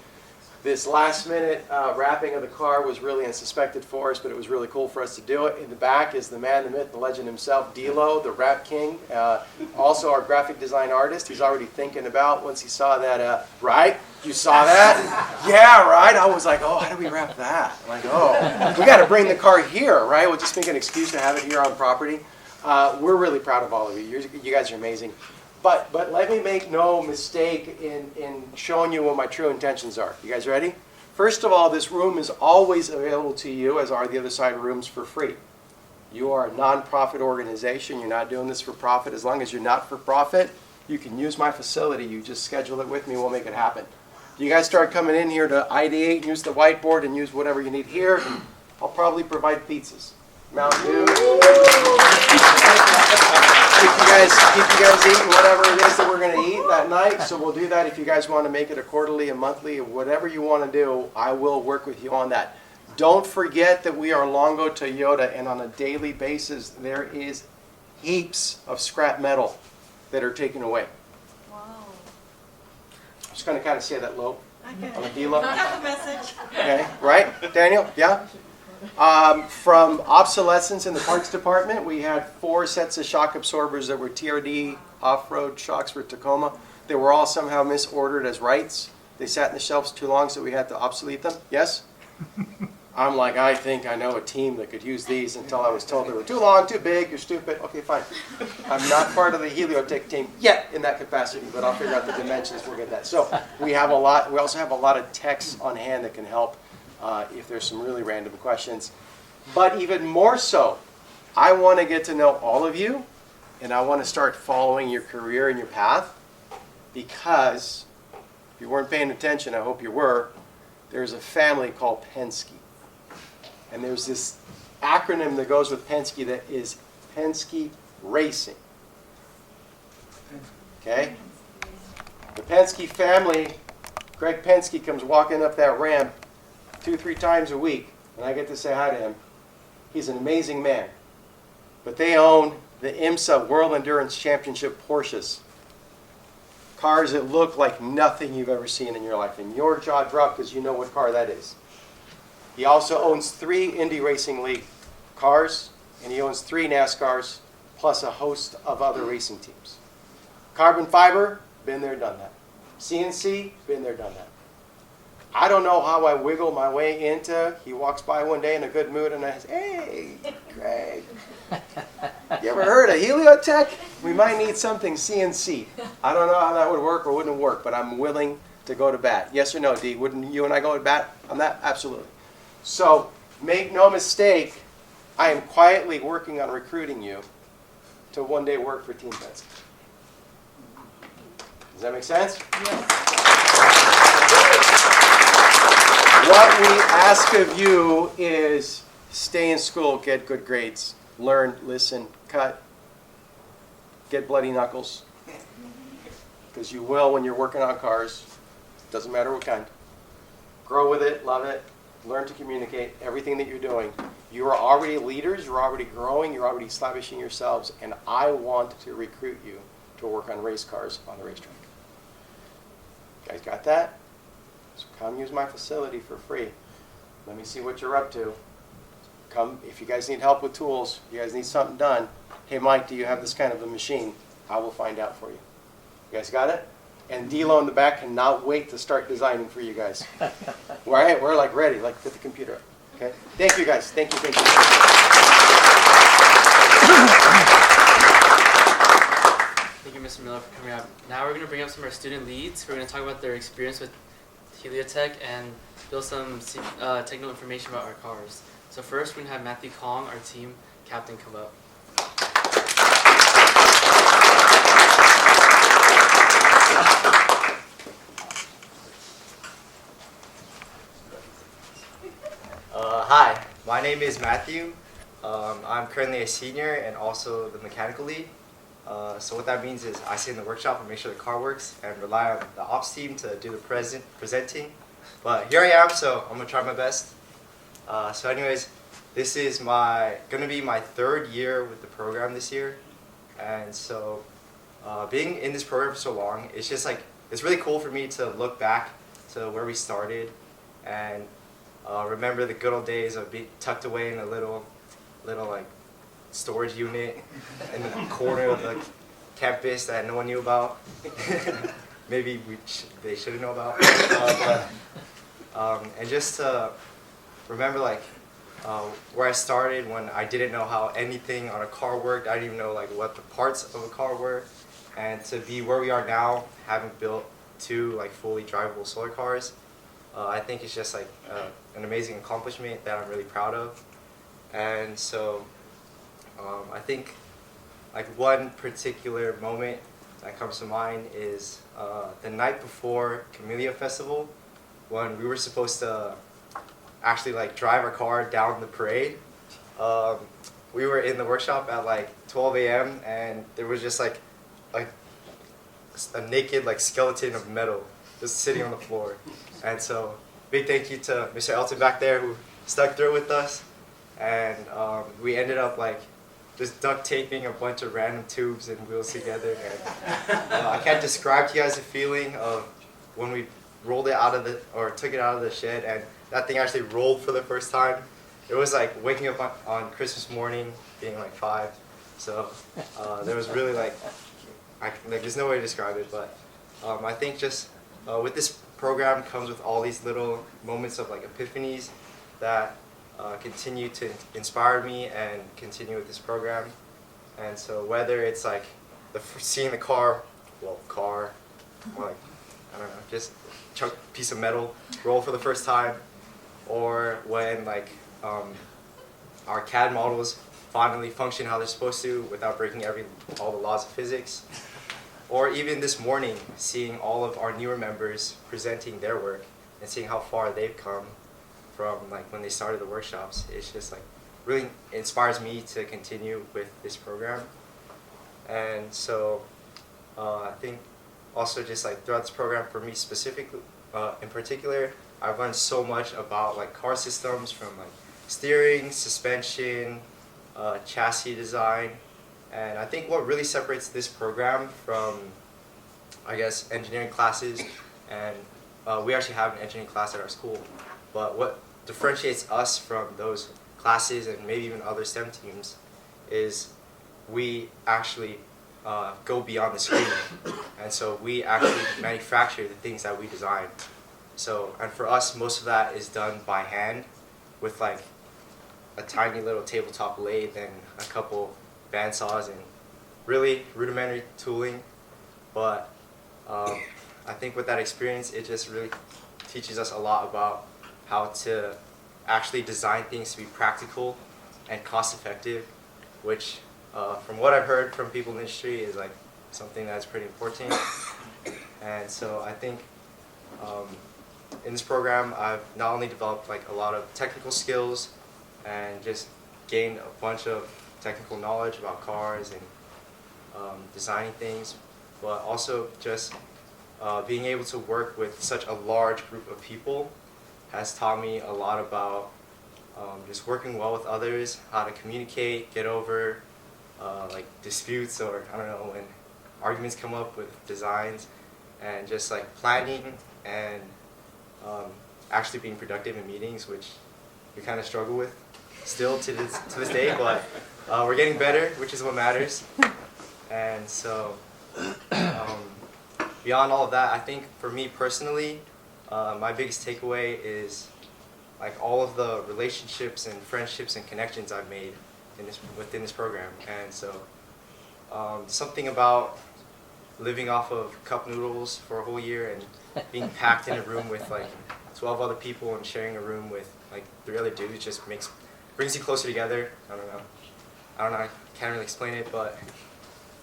This last minute wrapping of the car was really unsuspected for us, but it was really cool for us to do it. In the back is the man, the myth, the legend himself, D'Lo, the rap king. Also our graphic design artist. He's already thinking about once he saw that, right? You saw that? Yeah, right? I was like, oh, how do we wrap that? I'm like, oh, we got to bring the car here, right? We'll just make an excuse to have it here on property. We're really proud of all of you. You guys are amazing. But let me make no mistake in showing you what my true intentions are. You guys ready? First of all, this room is always available to you, as are the other side rooms, for free. You are a non-profit organization. You're not doing this for profit. As long as you're not for profit, you can use my facility. You just schedule it with me. We'll make it happen. You guys start coming in here to ideate and use the whiteboard and use whatever you need here. I'll probably provide pizzas. Mountain Dew. Keep you guys eating whatever it is that we're going to eat that night. So we'll do that. If you guys want to make it a quarterly, a monthly, whatever you want to do, I will work with you on that. Don't forget that we are Longo Toyota, and on a daily basis there is heaps of scrap metal that are taken away. Wow. I'm just going to kind of say that low on the D-low. I have a message. Okay, right, Daniel? Yeah? From obsolescence in the parts department, we had 4 sets of shock absorbers that were TRD off-road shocks for Tacoma. They were all somehow misordered as rights. They sat in the shelves too long, so we had to obsolete them. Yes? I'm like, I think I know a team that could use these, until I was told they were too long, too big, you're stupid. Okay, fine. I'm not part of the Heliotech team yet in that capacity, but I'll figure out the dimensions. We'll get that. So we have a lot. We also have a lot of techs on hand that can help if there's some really random questions. But even more so, I want to get to know all of you, and I want to start following your career and your path, because if you weren't paying attention, I hope you were, there's a family called Penske. And there's this acronym that goes with Penske that is Penske Racing. Okay? The Penske family, Greg Penske comes walking up that ramp 2-3 times a week, and I get to say hi to him. He's an amazing man. But they own the IMSA World Endurance Championship Porsches. Cars that look like nothing you've ever seen in your life. And your jaw dropped because you know what car that is. He also owns 3 Indy Racing League cars, and he owns 3 NASCARs, plus a host of other racing teams. Carbon fiber, been there, done that. CNC, been there, done that. I don't know how I wiggle my way into, he walks by one day in a good mood and I say, hey, Greg, you ever heard of Heliotech? We might need something CNC. I don't know how that would work or wouldn't work, but I'm willing to go to bat. Yes or no, D? Wouldn't you and I go to bat on that? Absolutely. So make no mistake, I am quietly working on recruiting you to one day work for Team Penske. Does that make sense? Yes. What we ask of you is stay in school, get good grades, learn, listen, cut, get bloody knuckles, because you will when you're working on cars. Doesn't matter what kind. Grow with it, love it, learn to communicate, everything that you're doing. You are already leaders, you're already growing, you're already establishing yourselves, and I want to recruit you to work on race cars on the racetrack. You guys got that? So come use my facility for free. Let me see what you're up to. Come, if you guys need help with tools, you guys need something done. Hey Mike, do you have this kind of a machine? I will find out for you. You guys got it? And D'Lo in the back cannot wait to start designing for you guys. Right? We're like ready, like get the computer up. Okay? Thank you guys. Thank you, thank you. Thank you, Mr. Miller, for coming out. Now we're going to bring up some of our student leads. We're going to talk about their experience with Heliotech and build some technical information about our cars. So first, we're going to have Matthew Kong, our team captain, come up. Hi, my name is Matthew. I'm currently a senior and also the mechanical lead. So what that means is I sit in the workshop and make sure the car works and rely on the ops team to do the presenting. But here I am, so I'm gonna try my best. So anyways, this is gonna be my 3rd year with the program this year. And so being in this program for so long, it's just like, it's really cool for me to look back to where we started and remember the good old days of being tucked away in a little like storage unit in the corner of the campus that no one knew about. Maybe they shouldn't know about. And just to remember like where I started when I didn't know how anything on a car worked. I didn't even know like what the parts of a car were. And to be where we are now, having built 2 like fully drivable solar cars, I think it's just like an amazing accomplishment that I'm really proud of. And so I think like one particular moment that comes to mind is the night before Camellia Festival, when we were supposed to actually like drive our car down the parade. We were in the workshop at like 12 a.m. and there was just like a naked like skeleton of metal just sitting on the floor. And so big thank you to Mr. Elton back there who stuck through with us. And we ended up like just duct taping a bunch of random tubes and wheels together. And I can't describe to you guys the feeling of when we rolled it out of took it out of the shed and that thing actually rolled for the first time. It was like waking up on Christmas morning, being like 5. So there was really like there's no way to describe it, but I think just with this program comes with all these little moments of like epiphanies that continue to inspire me and continue with this program. And so whether it's like seeing the car, or like, I don't know, just chunk piece of metal roll for the first time, or when like our CAD models finally function how they're supposed to without breaking all the laws of physics, or even this morning seeing all of our newer members presenting their work and seeing how far they've come from like when they started the workshops. It's just like really inspires me to continue with this program. And so I think also just like throughout this program for me specifically, in particular, I've learned so much about like car systems, from like steering, suspension, chassis design. And I think what really separates this program from, I guess, engineering classes, and we actually have an engineering class at our school, but what differentiates us from those classes and maybe even other STEM teams is we actually go beyond the screen. And so we actually manufacture the things that we design. So, and for us, most of that is done by hand with like a tiny little tabletop lathe and a couple bandsaws and really rudimentary tooling. But I think with that experience, it just really teaches us a lot about how to actually design things to be practical and cost effective, which from what I've heard from people in the industry is like something that's pretty important. And so I think in this program, I've not only developed like a lot of technical skills and just gained a bunch of technical knowledge about cars and designing things, but also just being able to work with such a large group of people has taught me a lot about just working well with others, how to communicate, get over like disputes, or I don't know, when arguments come up with designs, and just like planning and actually being productive in meetings, which we kind of struggle with still to this day, but we're getting better, which is what matters. And so beyond all of that, I think for me personally, my biggest takeaway is like all of the relationships and friendships and connections I've made within this program. And so something about living off of cup noodles for a whole year and being packed in a room with like 12 other people and sharing a room with like 3 other dudes just brings you closer together. I don't know, I can't really explain it, but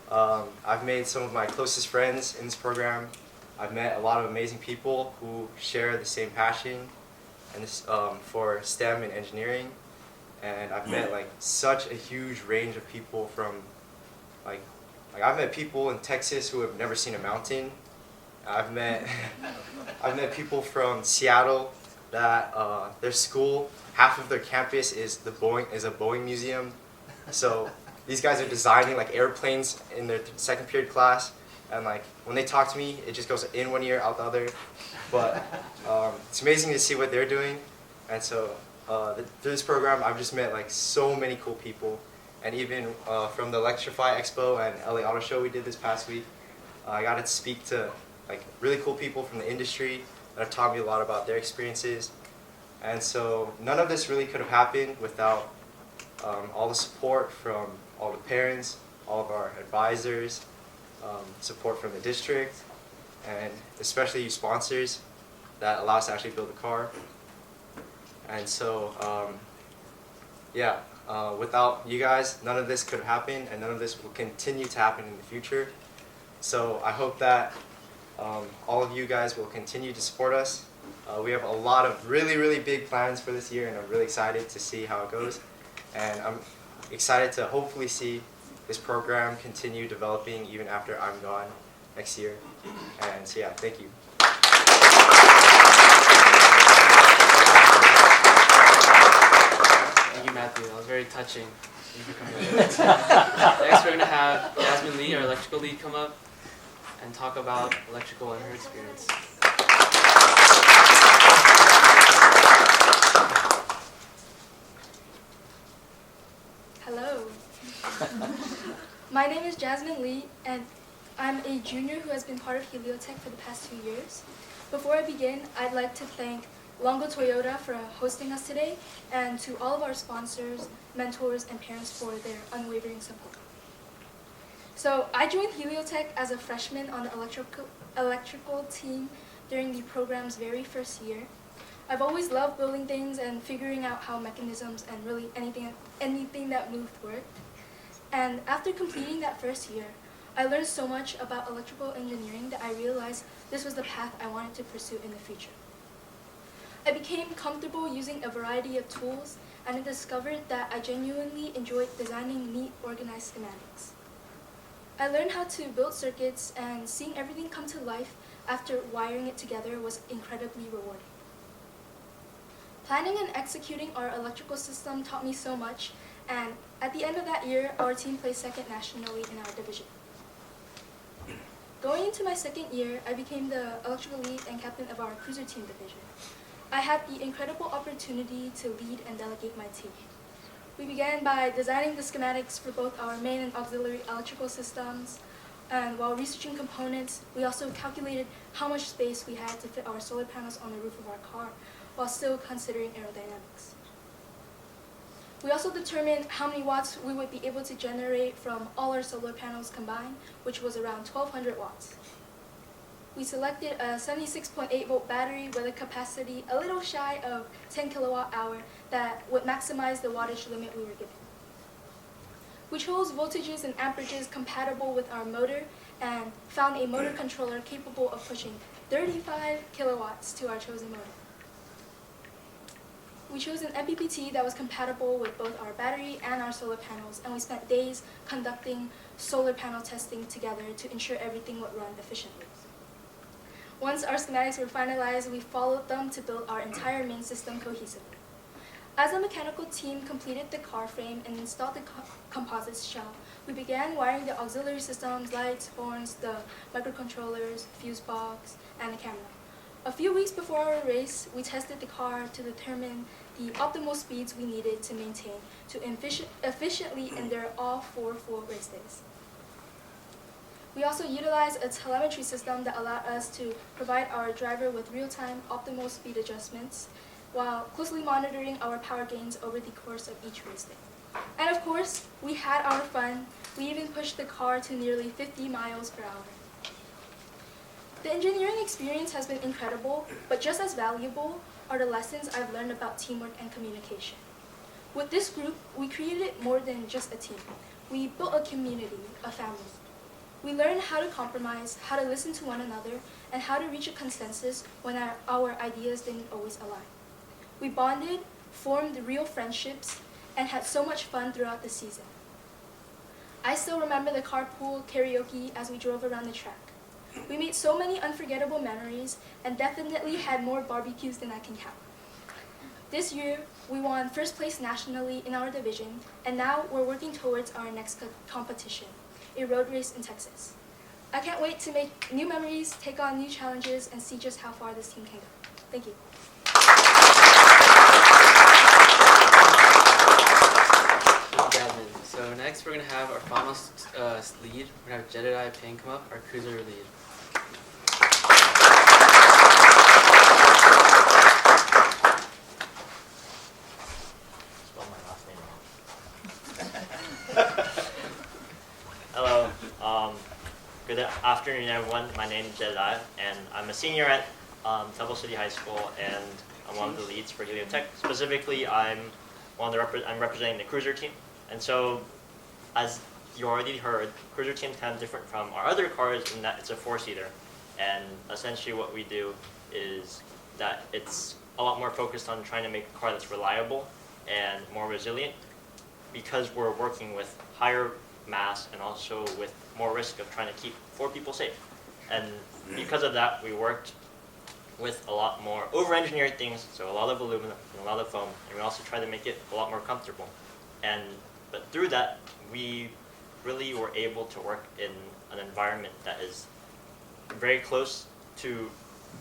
I've made some of my closest friends in this program. I've met a lot of amazing people who share the same passion and for STEM and engineering. And I've met like such a huge range of people from like Like I've met people in Texas who have never seen a mountain. I've met people from Seattle that their school, half of their campus is a Boeing museum. So these guys are designing like airplanes in their second period class, and like when they talk to me, it just goes in one ear, out the other. But it's amazing to see what they're doing, and so through this program, I've just met like so many cool people, and even from the Electrify Expo and LA Auto Show we did this past week, I got to speak to like really cool people from the industry that have taught me a lot about their experiences, and so none of this really could have happened without all the support from all the parents, all of our advisors, support from the district, and especially you sponsors that allow us to actually build the car. And so, without you guys, none of this could have happened, and none of this will continue to happen in the future. So I hope that all of you guys will continue to support us. We have a lot of really, really big plans for this year, and I'm really excited to see how it goes. And I'm excited to hopefully see this program continue developing even after I'm gone next year. And so yeah, thank you. Thank you, Matthew. That was very touching. Thank you for coming. Next, we're going to have Jasmine Lee, our electrical lead, come up and talk about electrical and her experience. Hello. My name is Jasmine Lee, and I'm a junior who has been part of Heliotech for the past 2 years. Before I begin, I'd like to thank Longo Toyota for hosting us today, and to all of our sponsors, mentors, and parents for their unwavering support. So I joined Heliotech as a freshman on the electrical team during the program's very first year. I've always loved building things and figuring out how mechanisms and really anything that moved worked. And after completing that first year, I learned so much about electrical engineering that I realized this was the path I wanted to pursue in the future. I became comfortable using a variety of tools, and I discovered that I genuinely enjoyed designing neat, organized schematics. I learned how to build circuits, and seeing everything come to life after wiring it together was incredibly rewarding. Planning and executing our electrical system taught me so much, and at the end of that year, our team placed second nationally in our division. Going into my second year, I became the electrical lead and captain of our cruiser team division. I had the incredible opportunity to lead and delegate my team. We began by designing the schematics for both our main and auxiliary electrical systems, and while researching components, we also calculated how much space we had to fit our solar panels on the roof of our car, while still considering aerodynamics. We also determined how many watts we would be able to generate from all our solar panels combined, which was around 1,200 watts. We selected a 76.8 volt battery with a capacity a little shy of 10 kilowatt hour that would maximize the wattage limit we were given. We chose voltages and amperages compatible with our motor and found a motor controller capable of pushing 35 kilowatts to our chosen motor. We chose an MPPT that was compatible with both our battery and our solar panels, and we spent days conducting solar panel testing together to ensure everything would run efficiently. Once our schematics were finalized, we followed them to build our entire main system cohesively. As a mechanical team completed the car frame and installed the composite shell, we began wiring the auxiliary systems, lights, horns, the microcontrollers, fuse box, and the camera. A few weeks before our race, we tested the car to determine the optimal speeds we needed to maintain to efficiently endure all 4 full race days. We also utilized a telemetry system that allowed us to provide our driver with real-time optimal speed adjustments while closely monitoring our power gains over the course of each race day. And of course, we had our fun. We even pushed the car to nearly 50 miles per hour. The engineering experience has been incredible, but just as valuable are the lessons I've learned about teamwork and communication. With this group, we created more than just a team. We built a community, a family. We learned how to compromise, how to listen to one another, and how to reach a consensus when our ideas didn't always align. We bonded, formed real friendships, and had so much fun throughout the season. I still remember the carpool karaoke as we drove around the track. We made so many unforgettable memories and definitely had more barbecues than I can count. This year, we won first place nationally in our division, and now we're working towards our next competition, a road race in Texas. I can't wait to make new memories, take on new challenges, and see just how far this team can go. Thank you. So next we're going to have our final lead. We're going to have Jedediah Payne come up, our cruiser lead. Spell my last name wrong. Hello. Good afternoon, everyone. My name is Jedediah, and I'm a senior at Temple City High School, and I'm one of the leads for Heliotech. Specifically, I'm representing the cruiser team. And so, as you already heard, cruiser team is kind of different from our other cars in that it's a four-seater. And essentially what we do is that it's a lot more focused on trying to make a car that's reliable and more resilient, because we're working with higher mass and also with more risk of trying to keep 4 people safe. And because of that, we worked with a lot more over-engineered things, so a lot of aluminum and a lot of foam, and we also tried to make it a lot more comfortable. But through that, we really were able to work in an environment that is very close to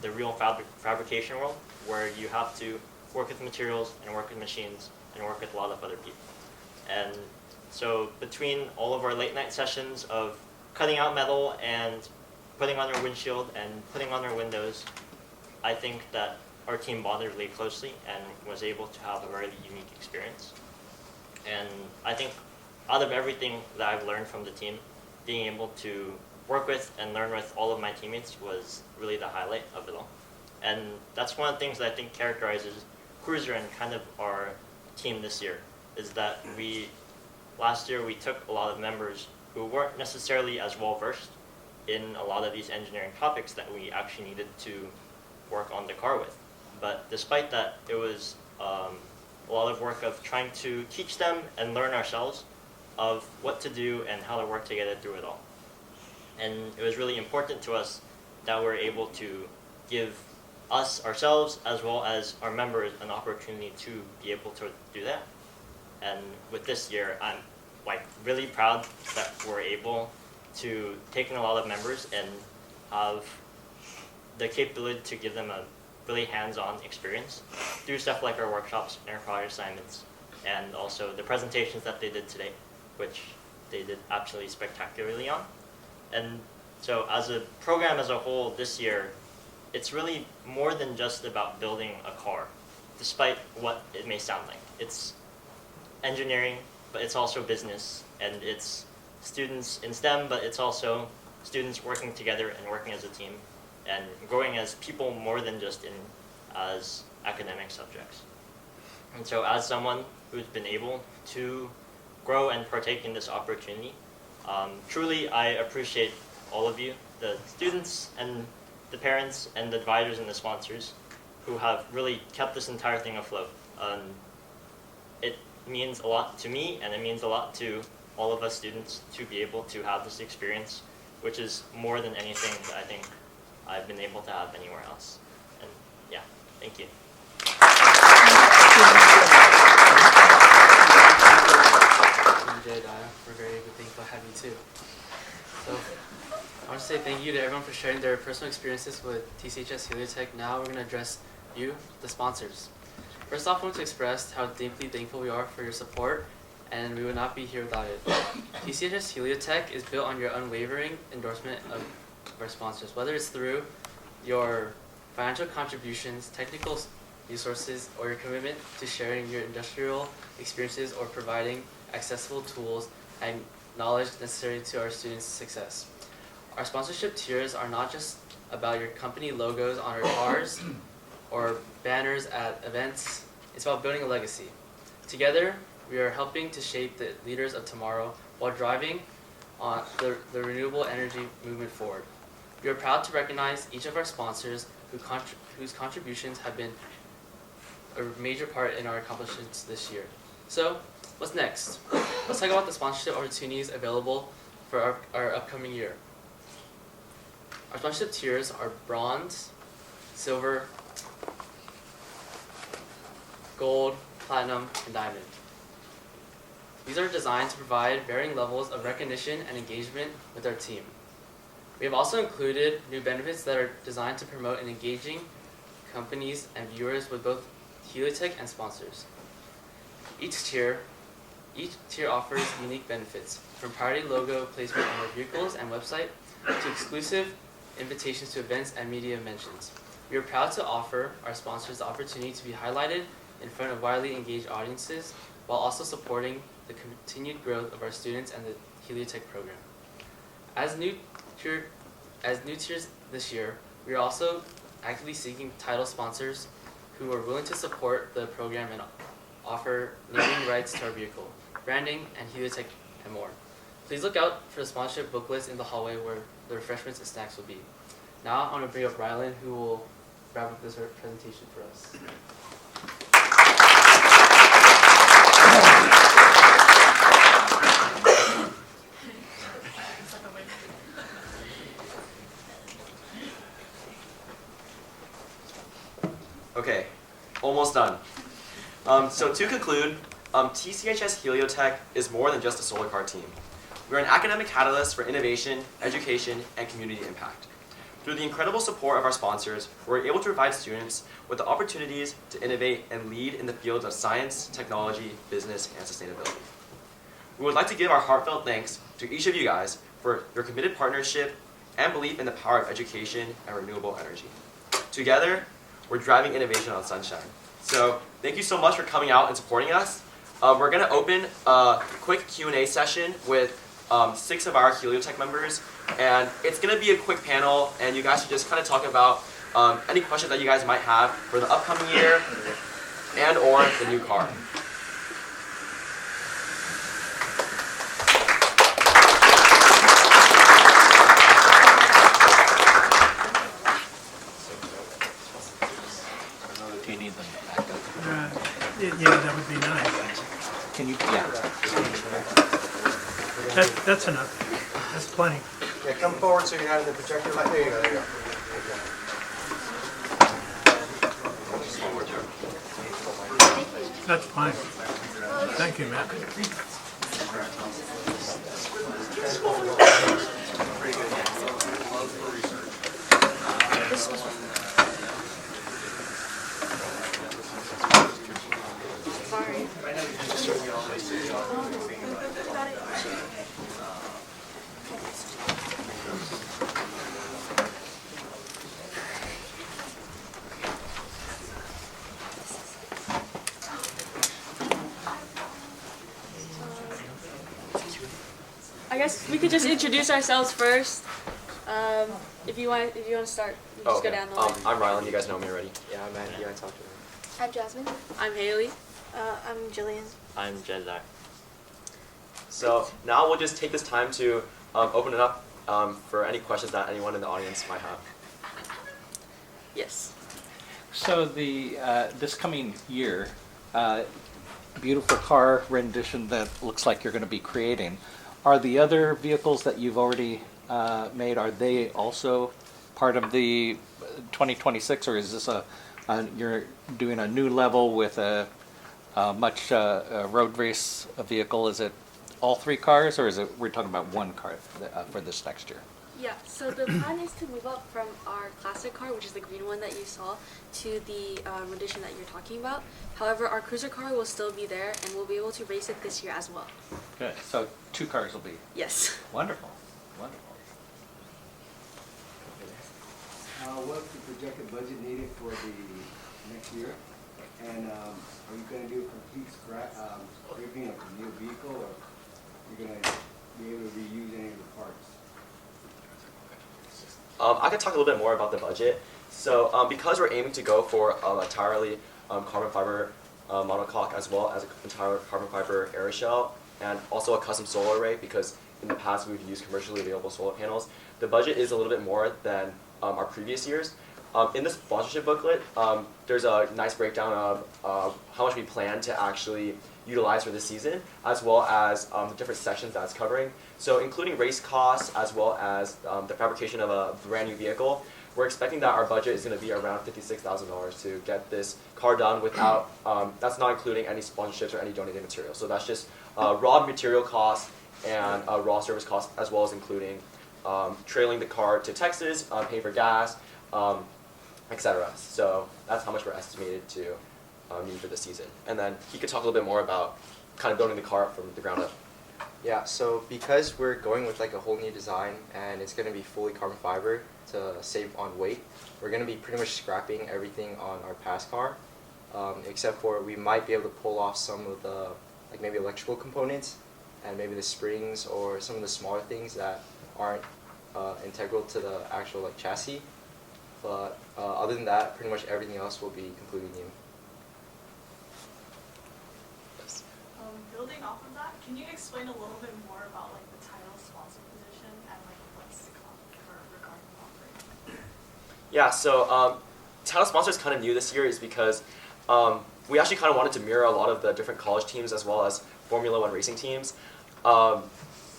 the real fabrication world, where you have to work with materials and work with machines and work with a lot of other people. And so between all of our late night sessions of cutting out metal and putting on our windshield and putting on our windows, I think that our team bonded really closely and was able to have a very unique experience. And I think out of everything that I've learned from the team, being able to work with and learn with all of my teammates was really the highlight of it all. And that's one of the things that I think characterizes Cruiser and kind of our team this year, is that last year we took a lot of members who weren't necessarily as well versed in a lot of these engineering topics that we actually needed to work on the car with. But despite that, it was a lot of work of trying to teach them and learn ourselves of what to do and how to work together through it all. And it was really important to us that we're able to give us, ourselves, as well as our members an opportunity to be able to do that. And with this year, I'm really proud that we're able to take in a lot of members and have the capability to give them a really hands-on experience through stuff like our workshops and our project assignments, and also the presentations that they did today, which they did absolutely spectacularly on. And so as a program as a whole this year, it's really more than just about building a car, despite what it may sound like. It's engineering, but it's also business, and it's students in STEM, but it's also students working together and working as a team and growing as people more than just as academic subjects. And so as someone who's been able to grow and partake in this opportunity, truly I appreciate all of you, the students and the parents and the advisors and the sponsors who have really kept this entire thing afloat. It means a lot to me, and it means a lot to all of us students to be able to have this experience, which is more than anything that I think I've been able to have anywhere else. And yeah, thank you. We're very thankful to have you too. So I want to say thank you to everyone for sharing their personal experiences with TCHS Heliotech. Now we're going to address you, the sponsors. First off, I want to express how deeply thankful we are for your support, and we would not be here without it. TCHS Heliotech is built on your unwavering endorsement of our sponsors, whether it's through your financial contributions, technical resources, or your commitment to sharing your industrial experiences or providing accessible tools and knowledge necessary to our students' success. Our sponsorship tiers are not just about your company logos on our cars or banners at events. It's about building a legacy. Together, we are helping to shape the leaders of tomorrow while driving on the renewable energy movement forward. We are proud to recognize each of our sponsors whose contributions have been a major part in our accomplishments this year. So, what's next? Let's talk about the sponsorship opportunities available for our upcoming year. Our sponsorship tiers are bronze, silver, gold, platinum, and diamond. These are designed to provide varying levels of recognition and engagement with our team. We have also included new benefits that are designed to promote and engaging companies and viewers with both Heliotech and sponsors. Each tier offers unique benefits, from priority logo placement on our vehicles and website to exclusive invitations to events and media mentions. We are proud to offer our sponsors the opportunity to be highlighted in front of widely engaged audiences while also supporting the continued growth of our students and the Heliotech program. As new tiers this year, we are also actively seeking title sponsors who are willing to support the program and offer naming rights to our vehicle, branding, and Heliotech, and more. Please look out for the sponsorship booklets in the hallway where the refreshments and snacks will be. Now I want to bring up Rylan, who will wrap up this presentation for us. Okay, almost done. So to conclude, TCHS Heliotech is more than just a solar car team. We're an academic catalyst for innovation, education, and community impact. Through the incredible support of our sponsors, we're able to provide students with the opportunities to innovate and lead in the fields of science, technology, business, and sustainability. We would like to give our heartfelt thanks to each of you guys for your committed partnership and belief in the power of education and renewable energy. Together, we're driving innovation on Sunshine. So thank you so much for coming out and supporting us. We're going to open a quick Q&A session with 6 of our Heliotech members. And it's going to be a quick panel, and you guys should just kind of talk about any questions that you guys might have for the upcoming year and or the new car. Do you need them back up? Yeah, that would be nice. Can you? Yeah. That's enough. That's plenty. Yeah, come forward so you're not in the projector light. There you go, there you go. That's fine. Thank you, Matt. I guess we could just introduce ourselves first. If you want to start, you just go down the line. I'm Rylan. You guys know me already. Yeah, I'm Andy. I talked to him. I'm Jasmine. I'm Haley. I'm Jillian. I'm Jedi. So now we'll just take this time to open it up for any questions that anyone in the audience might have. Yes. So the this coming year, beautiful car rendition that looks like you're going to be creating. Are the other vehicles that you've already made, are they also part of the 2026, or is this you're doing a new level with a much road race vehicle? Is it all 3 cars, or is it we're talking about 1 car for this next year? Yeah, so the plan is to move up from our classic car, which is the green one that you saw, to the rendition that you're talking about. However, our cruiser car will still be there, and we'll be able to race it this year as well. Good. So 2 cars will be. Yes. Wonderful. Wonderful. What's the projected budget needed for the next year? And are you going to do a complete scrapping of the new vehicle, or are you going to be able to reuse any of the parts? I could talk a little bit more about the budget. So because we're aiming to go for entirely carbon fiber monocoque, as well as an entire carbon fiber aeroshell, and also a custom solar array, because in the past we've used commercially available solar panels, the budget is a little bit more than our previous years. In this sponsorship booklet, there's a nice breakdown of how much we plan to actually utilize for this season, as well as the different sections that it's covering. So including race costs, as well as the fabrication of a brand new vehicle, we're expecting that our budget is going to be around $56,000 to get this car done without, that's not including any sponsorships or any donated material. So that's just raw material costs and raw service costs, as well as including trailing the car to Texas, paying for gas, etc. So that's how much we're estimated to need for this season. And then he could talk a little bit more about kind of building the car up from the ground up. Yeah, so because we're going with like a whole new design and it's going to be fully carbon fiber to save on weight, we're going to be pretty much scrapping everything on our past car, except for we might be able to pull off some of the like maybe electrical components and maybe the springs or some of the smaller things that aren't integral to the actual like chassis. But other than that, pretty much everything else will be completely new. Building off of that, can you explain a little bit more about like the title sponsor position and like what's to come for regarding the offering? Yeah, so title sponsor is kind of new this year is because we actually kind of wanted to mirror a lot of the different college teams as well as Formula One racing teams.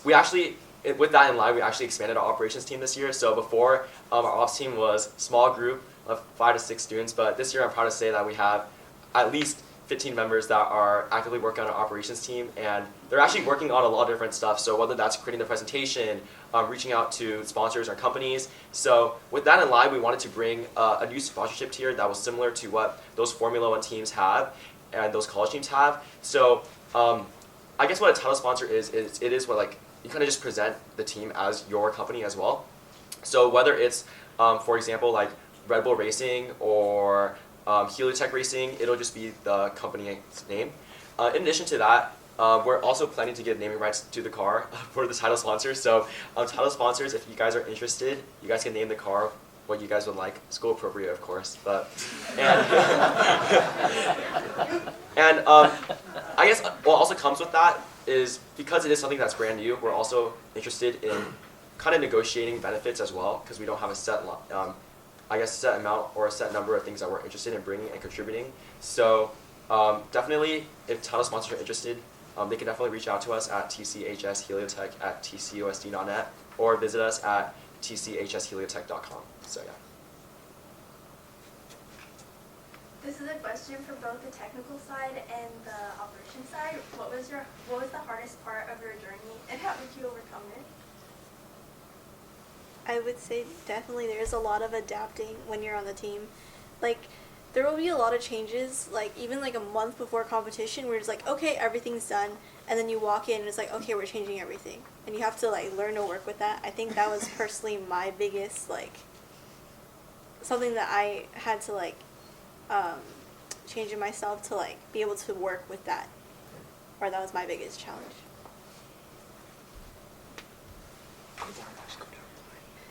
We actually, with that in mind, we actually expanded our operations team this year. So before, our ops team was a small group of 5 to 6 students, but this year I'm proud to say that we have at least 15 members that are actively working on our operations team, and they're actually working on a lot of different stuff. So whether that's creating the presentation, reaching out to sponsors or companies. So with that in mind, we wanted to bring a new sponsorship tier that was similar to what those Formula One teams have and those college teams have. So I guess what a title sponsor is it is what like you kind of just present the team as your company as well. So whether it's for example like Red Bull Racing or Heliotech Racing, it'll just be the company's name. In addition to that, we're also planning to give naming rights to the car for the title sponsors. So title sponsors, if you guys are interested, you guys can name the car what you guys would like, school appropriate of course. But and I guess what also comes with that is because it is something that's brand new, we're also interested in kind of negotiating benefits as well, because we don't have a set set amount or a set number of things that we're interested in bringing and contributing. So definitely, if title sponsors are interested, they can definitely reach out to us at tchsheliotech@tcosd.net or visit us at tchsheliotech.com. So yeah. This is a question for both the technical side and the operation side. What was the hardest part of your journey, and how did you overcome it? I would say definitely there's a lot of adapting when you're on the team. Like, there will be a lot of changes, like even like a month before competition where it's like, okay, everything's done, and then you walk in and it's like, okay, we're changing everything. And you have to like learn to work with that. I think that was personally my biggest, like, something that I had to like change in myself to like be able to work with that. Or that was my biggest challenge.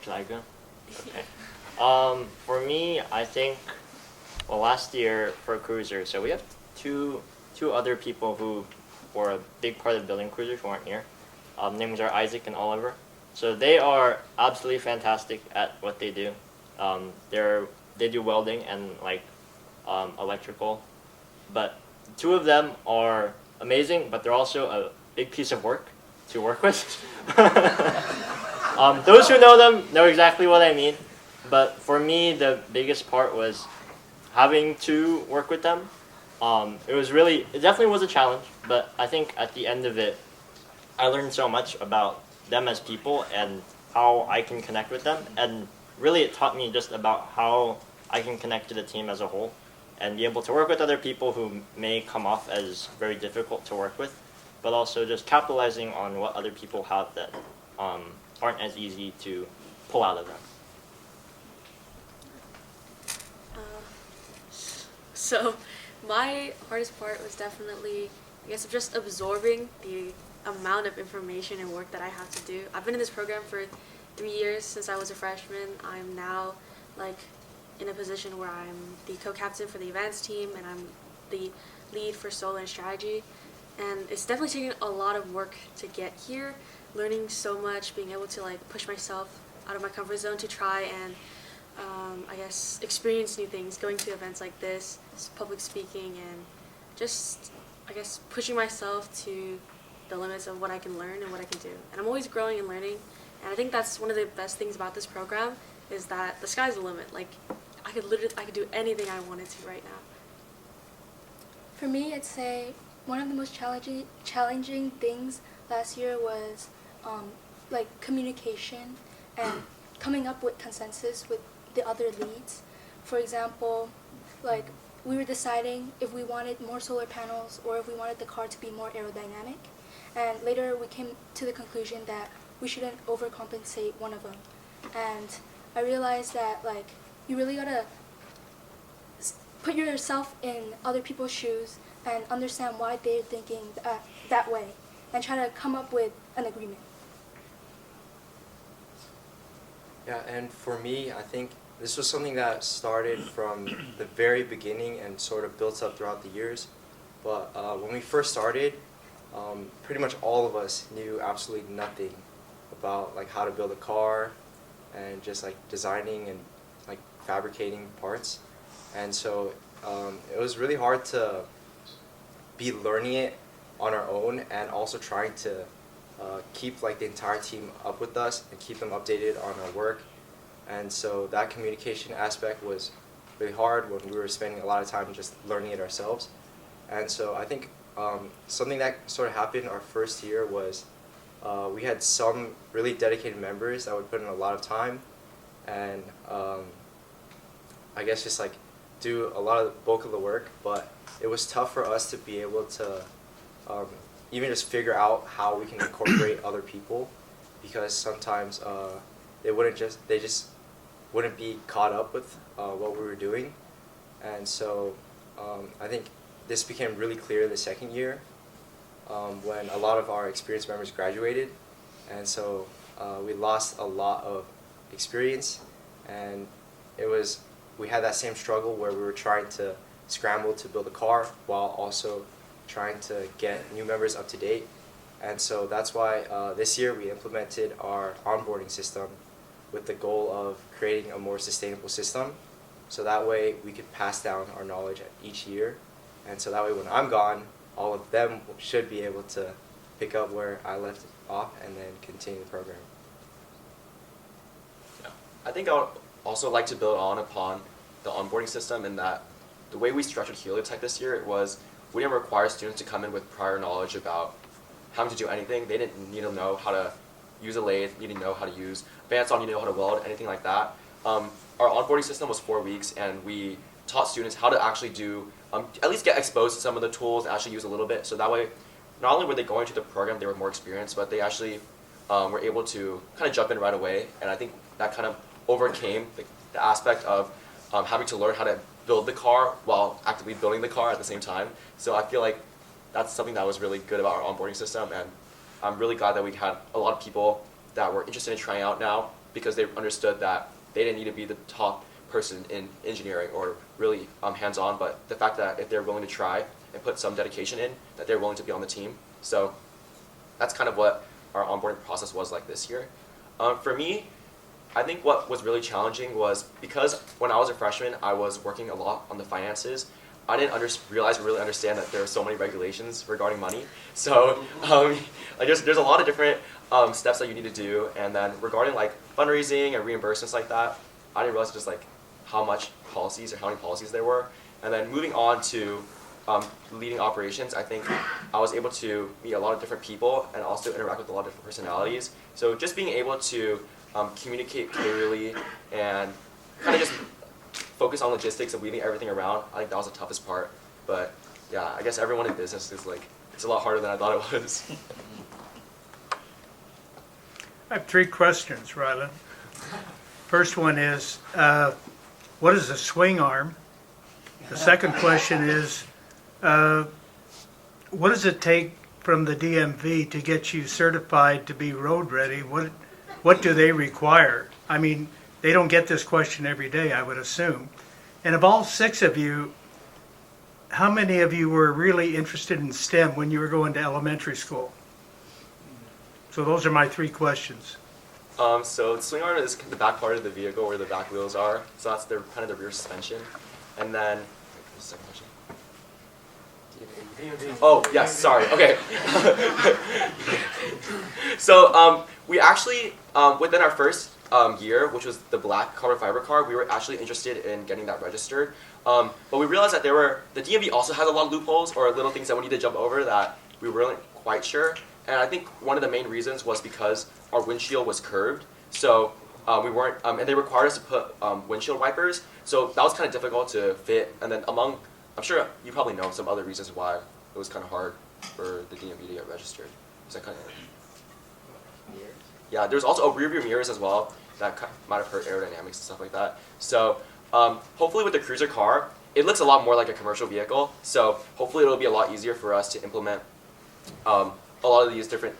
Should I go? Okay. For me, I think, well, last year for Cruiser, so we have two other people who were a big part of building Cruiser who aren't here. Names are Isaac and Oliver. So they are absolutely fantastic at what they do. They do welding and like electrical, but two of them are amazing, but they're also a big piece of work to work with. Those who know them know exactly what I mean, but for me, the biggest part was having to work with them. It definitely was a challenge, but I think at the end of it, I learned so much about them as people and how I can connect with them, and really it taught me just about how I can connect to the team as a whole and be able to work with other people who may come off as very difficult to work with, but also just capitalizing on what other people have that aren't as easy to pull out of them. So my hardest part was definitely, I guess, just absorbing the amount of information and work that I have to do. I've been in this program for 3 years since I was a freshman. I'm now like in a position where I'm the co-captain for the advanced team and I'm the lead for solar and strategy. And it's definitely taken a lot of work to get here, learning so much, being able to like push myself out of my comfort zone to try and I guess experience new things, going to events like this, public speaking, and just I guess, pushing myself to the limits of what I can learn and what I can do. And I'm always growing and learning. And I think that's one of the best things about this program is that the sky's the limit. Like, I could do anything I wanted to right now. For me, I'd say one of the most challenging things last year was like communication and coming up with consensus with the other leads. For example, like we were deciding if we wanted more solar panels or if we wanted the car to be more aerodynamic. And later we came to the conclusion that we shouldn't overcompensate one of them. And I realized that like you really gotta put yourself in other people's shoes and understand why they're thinking that way and try to come up with an agreement. Yeah, and for me, I think this was something that started from the very beginning and sort of built up throughout the years. But when we first started, pretty much all of us knew absolutely nothing about like how to build a car and just like designing and like fabricating parts. And so it was really hard to be learning it on our own and also trying to keep like the entire team up with us and keep them updated on our work. And so that communication aspect was really hard when we were spending a lot of time just learning it ourselves. And so I think something that sort of happened our first year was we had some really dedicated members that would put in a lot of time and I guess just like do a lot of the bulk of the work, but it was tough for us to be able to even just figure out how we can incorporate other people, because sometimes they just wouldn't be caught up with what we were doing. And so I think this became really clear the second year when a lot of our experienced members graduated, and so we lost a lot of experience, and we had that same struggle where we were trying to scramble to build a car while also trying to get new members up to date. And so that's why this year we implemented our onboarding system with the goal of creating a more sustainable system, so that way we could pass down our knowledge each year. And so that way when I'm gone, all of them should be able to pick up where I left off and then continue the program. Yeah. I think I would also like to build on upon the onboarding system in that the way we structured Heliotech this year was we didn't require students to come in with prior knowledge about having to do anything. They didn't need to know how to use a lathe, need to know how to use a bandsaw, need to know how to weld, anything like that. Our onboarding system was 4 weeks, and we taught students how to actually do, at least get exposed to some of the tools and actually use a little bit. So that way, not only were they going to the program, they were more experienced, but they actually were able to kind of jump in right away. And I think that kind of overcame the aspect of having to learn how to build the car while actively building the car at the same time. So I feel like that's something that was really good about our onboarding system, and I'm really glad that we had a lot of people that were interested in trying out now, because they understood that they didn't need to be the top person in engineering or really hands-on, but the fact that if they're willing to try and put some dedication in, that they're willing to be on the team. So that's kind of what our onboarding process was like this year. For me, I think what was really challenging was because when I was a freshman, I was working a lot on the finances. I didn't really understand that there are so many regulations regarding money. So like there's a lot of different steps that you need to do. And then regarding like fundraising and reimbursements like that, I didn't realize just like how many policies there were. And then moving on to leading operations, I think I was able to meet a lot of different people and also interact with a lot of different personalities. So just being able to communicate clearly and kind of just focus on logistics and weaving everything around, I think that was the toughest part. But yeah, I guess everyone in business is like, it's a lot harder than I thought it was. I have 3 questions, Rylan. First one is, what is a swing arm? The second question is, what does it take from the DMV to get you certified to be road ready? What do they require? I mean, they don't get this question every day, I would assume. And of all 6 of you, how many of you were really interested in STEM when you were going to elementary school? So those are my 3 questions. So the swing arm is the back part of the vehicle where the back wheels are. So that's kind of the rear suspension. And then, second question. Do you have any Oh, yes, sorry. Okay. So we actually, within our first year, which was the black carbon fiber car, we were actually interested in getting that registered. But we realized that the DMV also has a lot of loopholes or little things that we need to jump over that we weren't quite sure. And I think one of the main reasons was because our windshield was curved. So we weren't, and they required us to put windshield wipers. So that was kind of difficult to fit. And then I'm sure you probably know some other reasons why it was kind of hard for the DMV to get registered. Is that kind of mirrors? Yeah, there's also rear view mirrors as well that might have hurt aerodynamics and stuff like that. So hopefully with the cruiser car, it looks a lot more like a commercial vehicle. So hopefully it'll be a lot easier for us to implement a lot of these different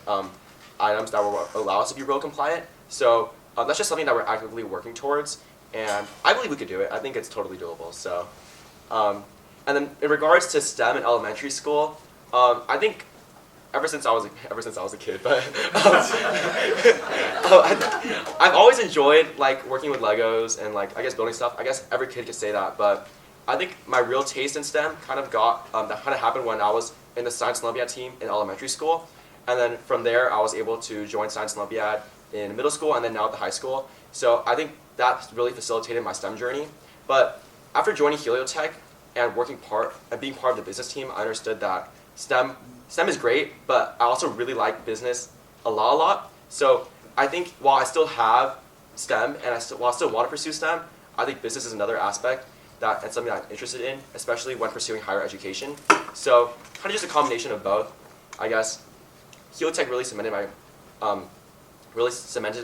items that will allow us to be road compliant. So that's just something that we're actively working towards, and I believe we could do it. I think it's totally doable. So, and then in regards to STEM in elementary school, I think ever since I was a kid, but I've always enjoyed like working with Legos and like I guess building stuff. I guess every kid could say that, but I think my real taste in STEM kind of happened when I was in the Science Olympiad team in elementary school, and then from there I was able to join Science Olympiad in middle school and then now at the high school. So I think that really facilitated my STEM journey. But after joining Heliotech and being part of the business team, I understood that STEM is great, but I also really like business a lot. So I think while I still have STEM and while I still want to pursue STEM, I think business is another aspect and something that I'm interested in, especially when pursuing higher education. So kind of just a combination of both, I guess. Heliotech really cemented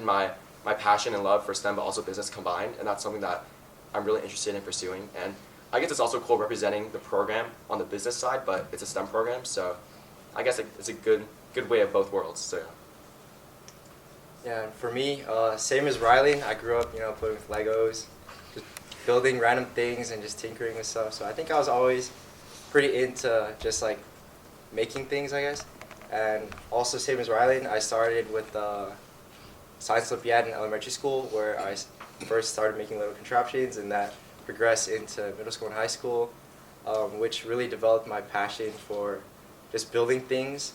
my passion and love for STEM, but also business combined, and that's something that I'm really interested in pursuing. And I guess it's also cool representing the program on the business side, but it's a STEM program, so I guess it's a good way of both worlds. So. Yeah, and for me, same as Riley, I grew up, playing with Legos, just building random things and just tinkering with stuff. So I think I was always pretty into just like making things, I guess. And also same as Riley, I started with Science Olympiad in elementary school, where I first started making little contraptions, and that progressed into middle school and high school, which really developed my passion for just building things.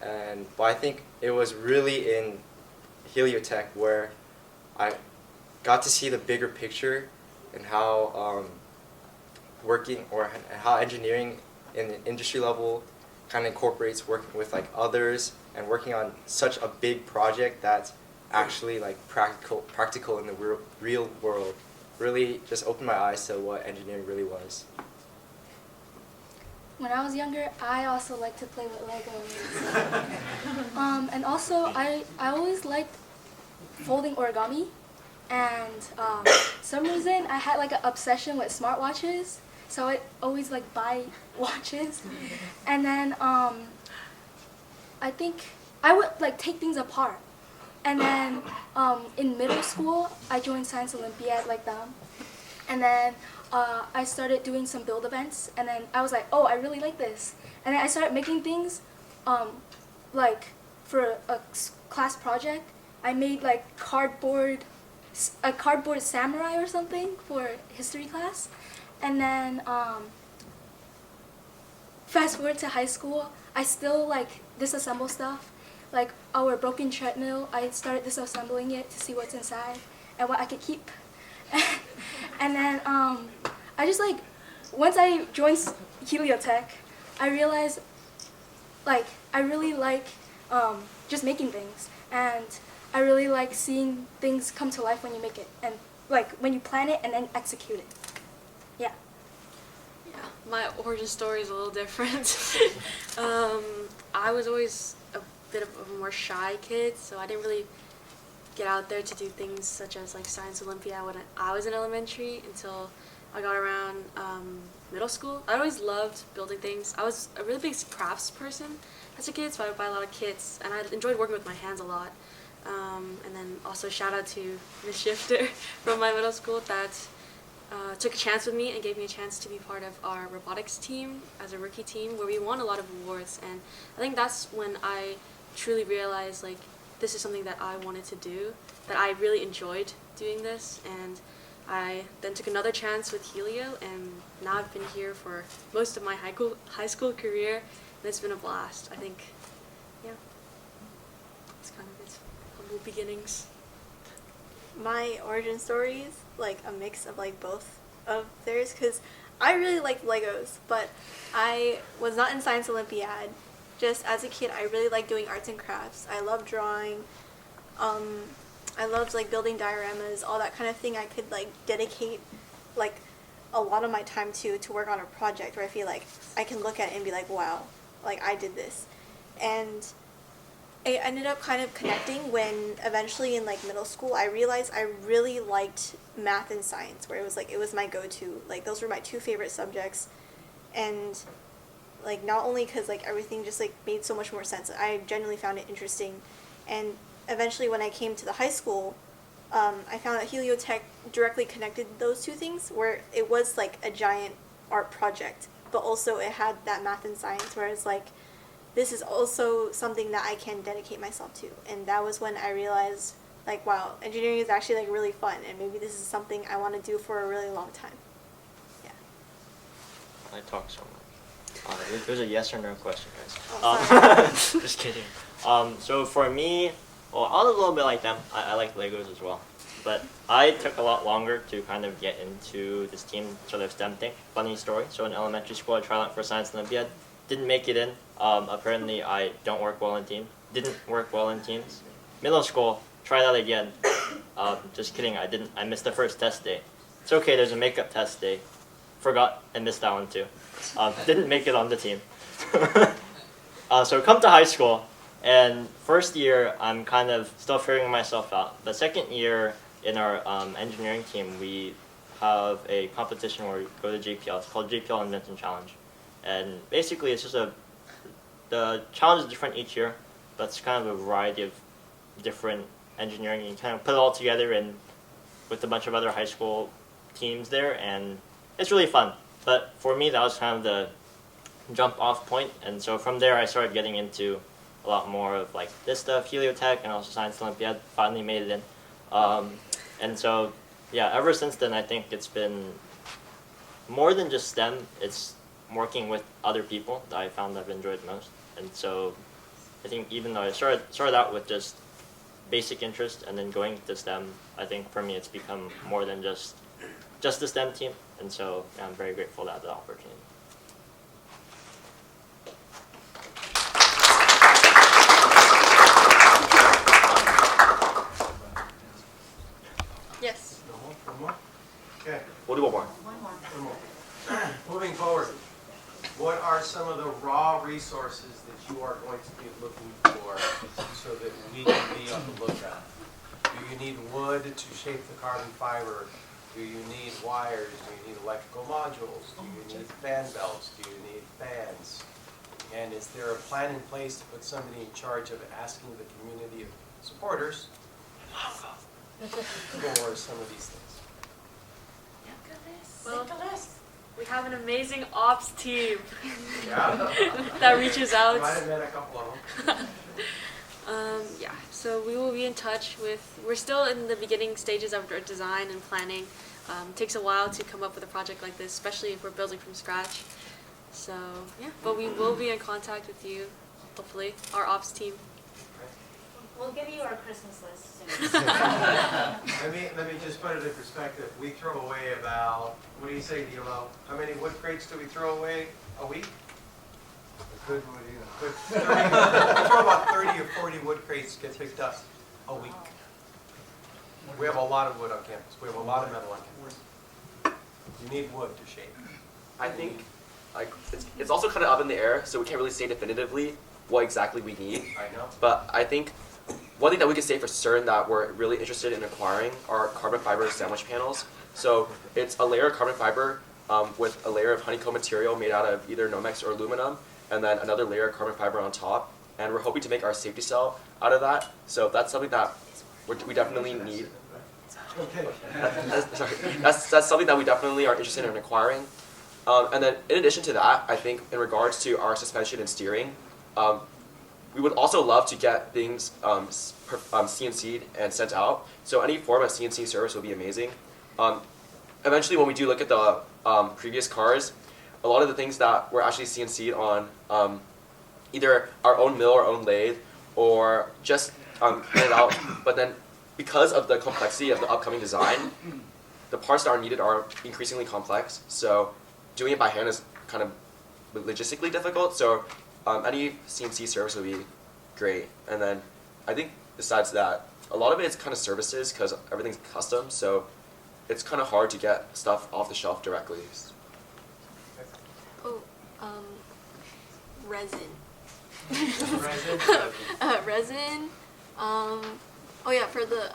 But I think it was really in Heliotech where I got to see the bigger picture and how how engineering in the industry level kind of incorporates working with like others and working on such a big project that's actually like practical in the real world. Really just opened my eyes to what engineering really was. When I was younger, I also liked to play with Legos. And also, I always liked folding origami. And some reason, I had like an obsession with smartwatches. So I always like buy watches. And then I think I would like take things apart. And then in middle school, I joined Science Olympiad like them. And then I started doing some build events, and then I was like, oh, I really like this. And then I started making things, like for a class project, I made like a cardboard samurai or something for history class. And then fast forward to high school, I still like disassemble stuff. Like our broken treadmill, I started disassembling it to see what's inside and what I could keep. And then I just like, once I joined Heliotech, I realized like I really like just making things, and I really like seeing things come to life when you make it, and like when you plan it and then execute it. Yeah. Yeah, my origin story is a little different. I was always a bit of a more shy kid, so I didn't really get out there to do things such as like Science Olympiad when I was in elementary until I got around middle school. I always loved building things. I was a really big crafts person as a kid, so I would buy a lot of kits, and I enjoyed working with my hands a lot. And then also shout out to Miss Shifter from my middle school that took a chance with me and gave me a chance to be part of our robotics team as a rookie team, where we won a lot of awards. And I think that's when I truly realized like this is something that I wanted to do, that I really enjoyed doing this. And I then took another chance with Helio, and now I've been here for most of my high school career, and it's been a blast. I think, yeah, it's kind of its humble beginnings. My origin story is like a mix of like both of theirs, because I really liked Legos, but I was not in Science Olympiad. Just as a kid, I really liked doing arts and crafts. I loved drawing. I loved like building dioramas, all that kind of thing. I could like dedicate like a lot of my time to work on a project where I feel like I can look at it and be like, wow, like I did this. And I ended up kind of connecting when eventually in like middle school I realized I really liked math and science, where it was like it was my go-to. Like those were my two favorite subjects, and like not only because like everything just like made so much more sense, I genuinely found it interesting. And eventually when I came to the high school, I found that Heliotech directly connected those two things, where it was like a giant art project, but also it had that math and science, where it's like this is also something that I can dedicate myself to. And that was when I realized, like, wow, engineering is actually like really fun, and maybe this is something I want to do for a really long time. Yeah. I talk so much. There's a yes or no question, guys. Oh, just kidding. So for me, well, I was a little bit like them. I like Legos as well. But I took a lot longer to kind of get into this team sort of STEM thing. Funny story. So in elementary school, I tried out for Science Olympiad. Didn't make it in. Apparently, I don't work well in teams. Didn't work well in teams. Middle school, tried out again. Just kidding. I missed the first test day. It's okay. There's a makeup test day. Forgot and missed that one too. Didn't make it on the team. So come to high school, and first year I'm kind of still figuring myself out. The second year in our engineering team, we have a competition where we go to JPL. It's called JPL Invention Challenge. And basically it's just the challenge is different each year, but it's kind of a variety of different engineering. You kind of put it all together and with a bunch of other high school teams there, and it's really fun. But for me, that was kind of the jump off point. And so from there, I started getting into a lot more of like this stuff, Heliotech, and also Science Olympiad. Finally made it in. And so, yeah, ever since then, I think it's been more than just STEM. It's working with other people that I found I've enjoyed most. And so I think even though I started out with just basic interest and then going to STEM, I think for me it's become more than just the STEM team. And so yeah, I'm very grateful to have that opportunity. Yes. One more? Okay. We'll do one more. One more. Moving forward, what are some of the raw resources that you are going to be looking for so that we can be on the lookout? Do you need wood to shape the carbon fiber? Do you need wires? Do you need electrical modules? Do you need fan belts? Do you need fans? And is there a plan in place to put somebody in charge of asking the community of supporters for some of these things? Well, we have an amazing ops team Yeah. that reaches out. You might have met a couple of them. Yeah, so we will be in touch with, we're still in the beginning stages of our design and planning. It takes a while to come up with a project like this, especially if we're building from scratch. So yeah, but we will be in contact with you, hopefully, our ops team. We'll give you our Christmas list soon. Let me just put it in perspective. We throw away about, what do you say, Dilo? How many wood crates do we throw away a week? Good 30, we throw about 30 or 40 wood crates get picked up a week. We have a lot of wood on campus. We have a lot of metal on campus. You need wood to shape. I think like it's also kind of up in the air, so we can't really say definitively what exactly we need. I know. But I think one thing that we can say for certain that we're really interested in acquiring are carbon fiber sandwich panels. So it's a layer of carbon fiber with a layer of honeycomb material made out of either Nomex or aluminum, and then another layer of carbon fiber on top. And we're hoping to make our safety cell out of that. So that's something that we definitely need. That's something that we definitely are interested in acquiring. And then in addition to that, I think in regards to our suspension and steering, we would also love to get things CNC'd and sent out. So any form of CNC service would be amazing. eventually when we do look at the previous cars, a lot of the things that were actually CNC'd on either our own mill or own lathe, or just handed out, but then because of the complexity of the upcoming design, the parts that are needed are increasingly complex, so doing it by hand is kind of logistically difficult, so any CNC service would be great. And then I think besides that, a lot of it is kind of services because everything's custom, so it's kind of hard to get stuff off the shelf directly. Oh, resin. Resin? Resin. Oh yeah, for the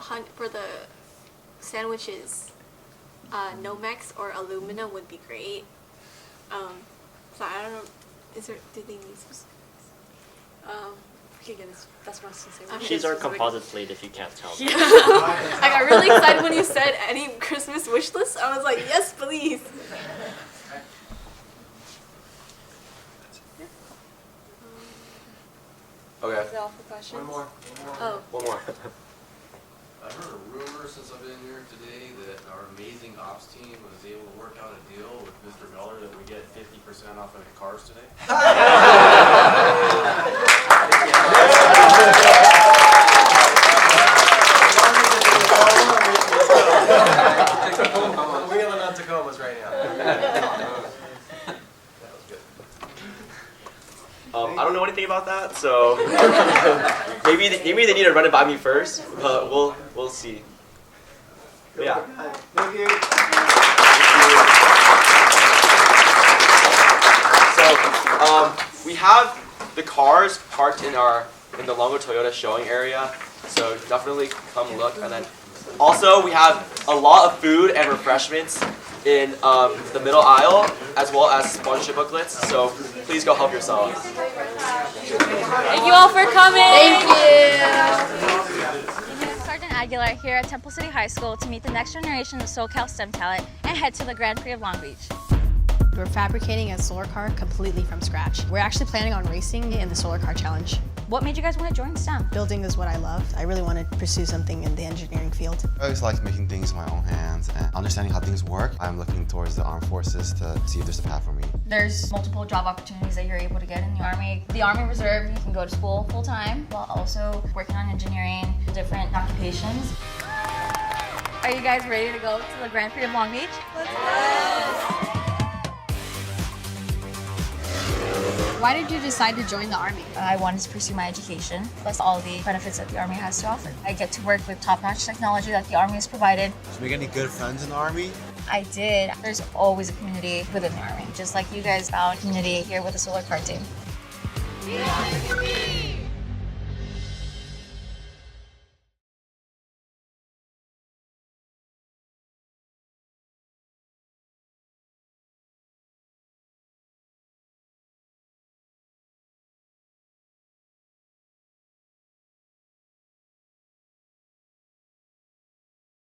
sandwiches, Nomex or aluminum would be great. So I don't know. Do they need specifics? That's what I was gonna say. She's our composite plate if you can't tell. Yeah. I got really excited when you said any Christmas wish list. I was like, yes, please. Okay. Is that all for questions? One more. Oh. One more. I heard a rumor since I've been here today that our amazing ops team was able to work out a deal with Mr. Miller that we get 50% off of the cars today. Wheeling on Tacomas right now. I don't know anything about that, so maybe they need to run it by me first, but we'll see. But yeah. Thank you. So we have the cars parked in the Longo Toyota showing area, so definitely come look. And then also we have a lot of food and refreshments in the middle aisle, as well as sponsorship booklets, so please go help yourselves. Thank you all for coming. Thank you. Sergeant Aguilar here at Temple City High School to meet the next generation of SoCal STEM talent and head to the Grand Prix of Long Beach. We're fabricating a solar car completely from scratch. We're actually planning on racing in the Solar Car Challenge. What made you guys want to join STEM? Building is what I love. I really want to pursue something in the engineering field. I always like making things in my own hands and understanding how things work. I'm looking towards the armed forces to see if there's a path for me. There's multiple job opportunities that you're able to get in the Army. The Army Reserve, you can go to school full-time while also working on engineering, different occupations. Are you guys ready to go to the Grand Prix of Long Beach? Let's go! Why did you decide to join the Army? I wanted to pursue my education, plus all the benefits that the Army has to offer. I get to work with top-notch technology that the Army has provided. Did you make any good friends in the Army? I did. There's always a community within the Army, just like you guys found community here with the Solar Car team.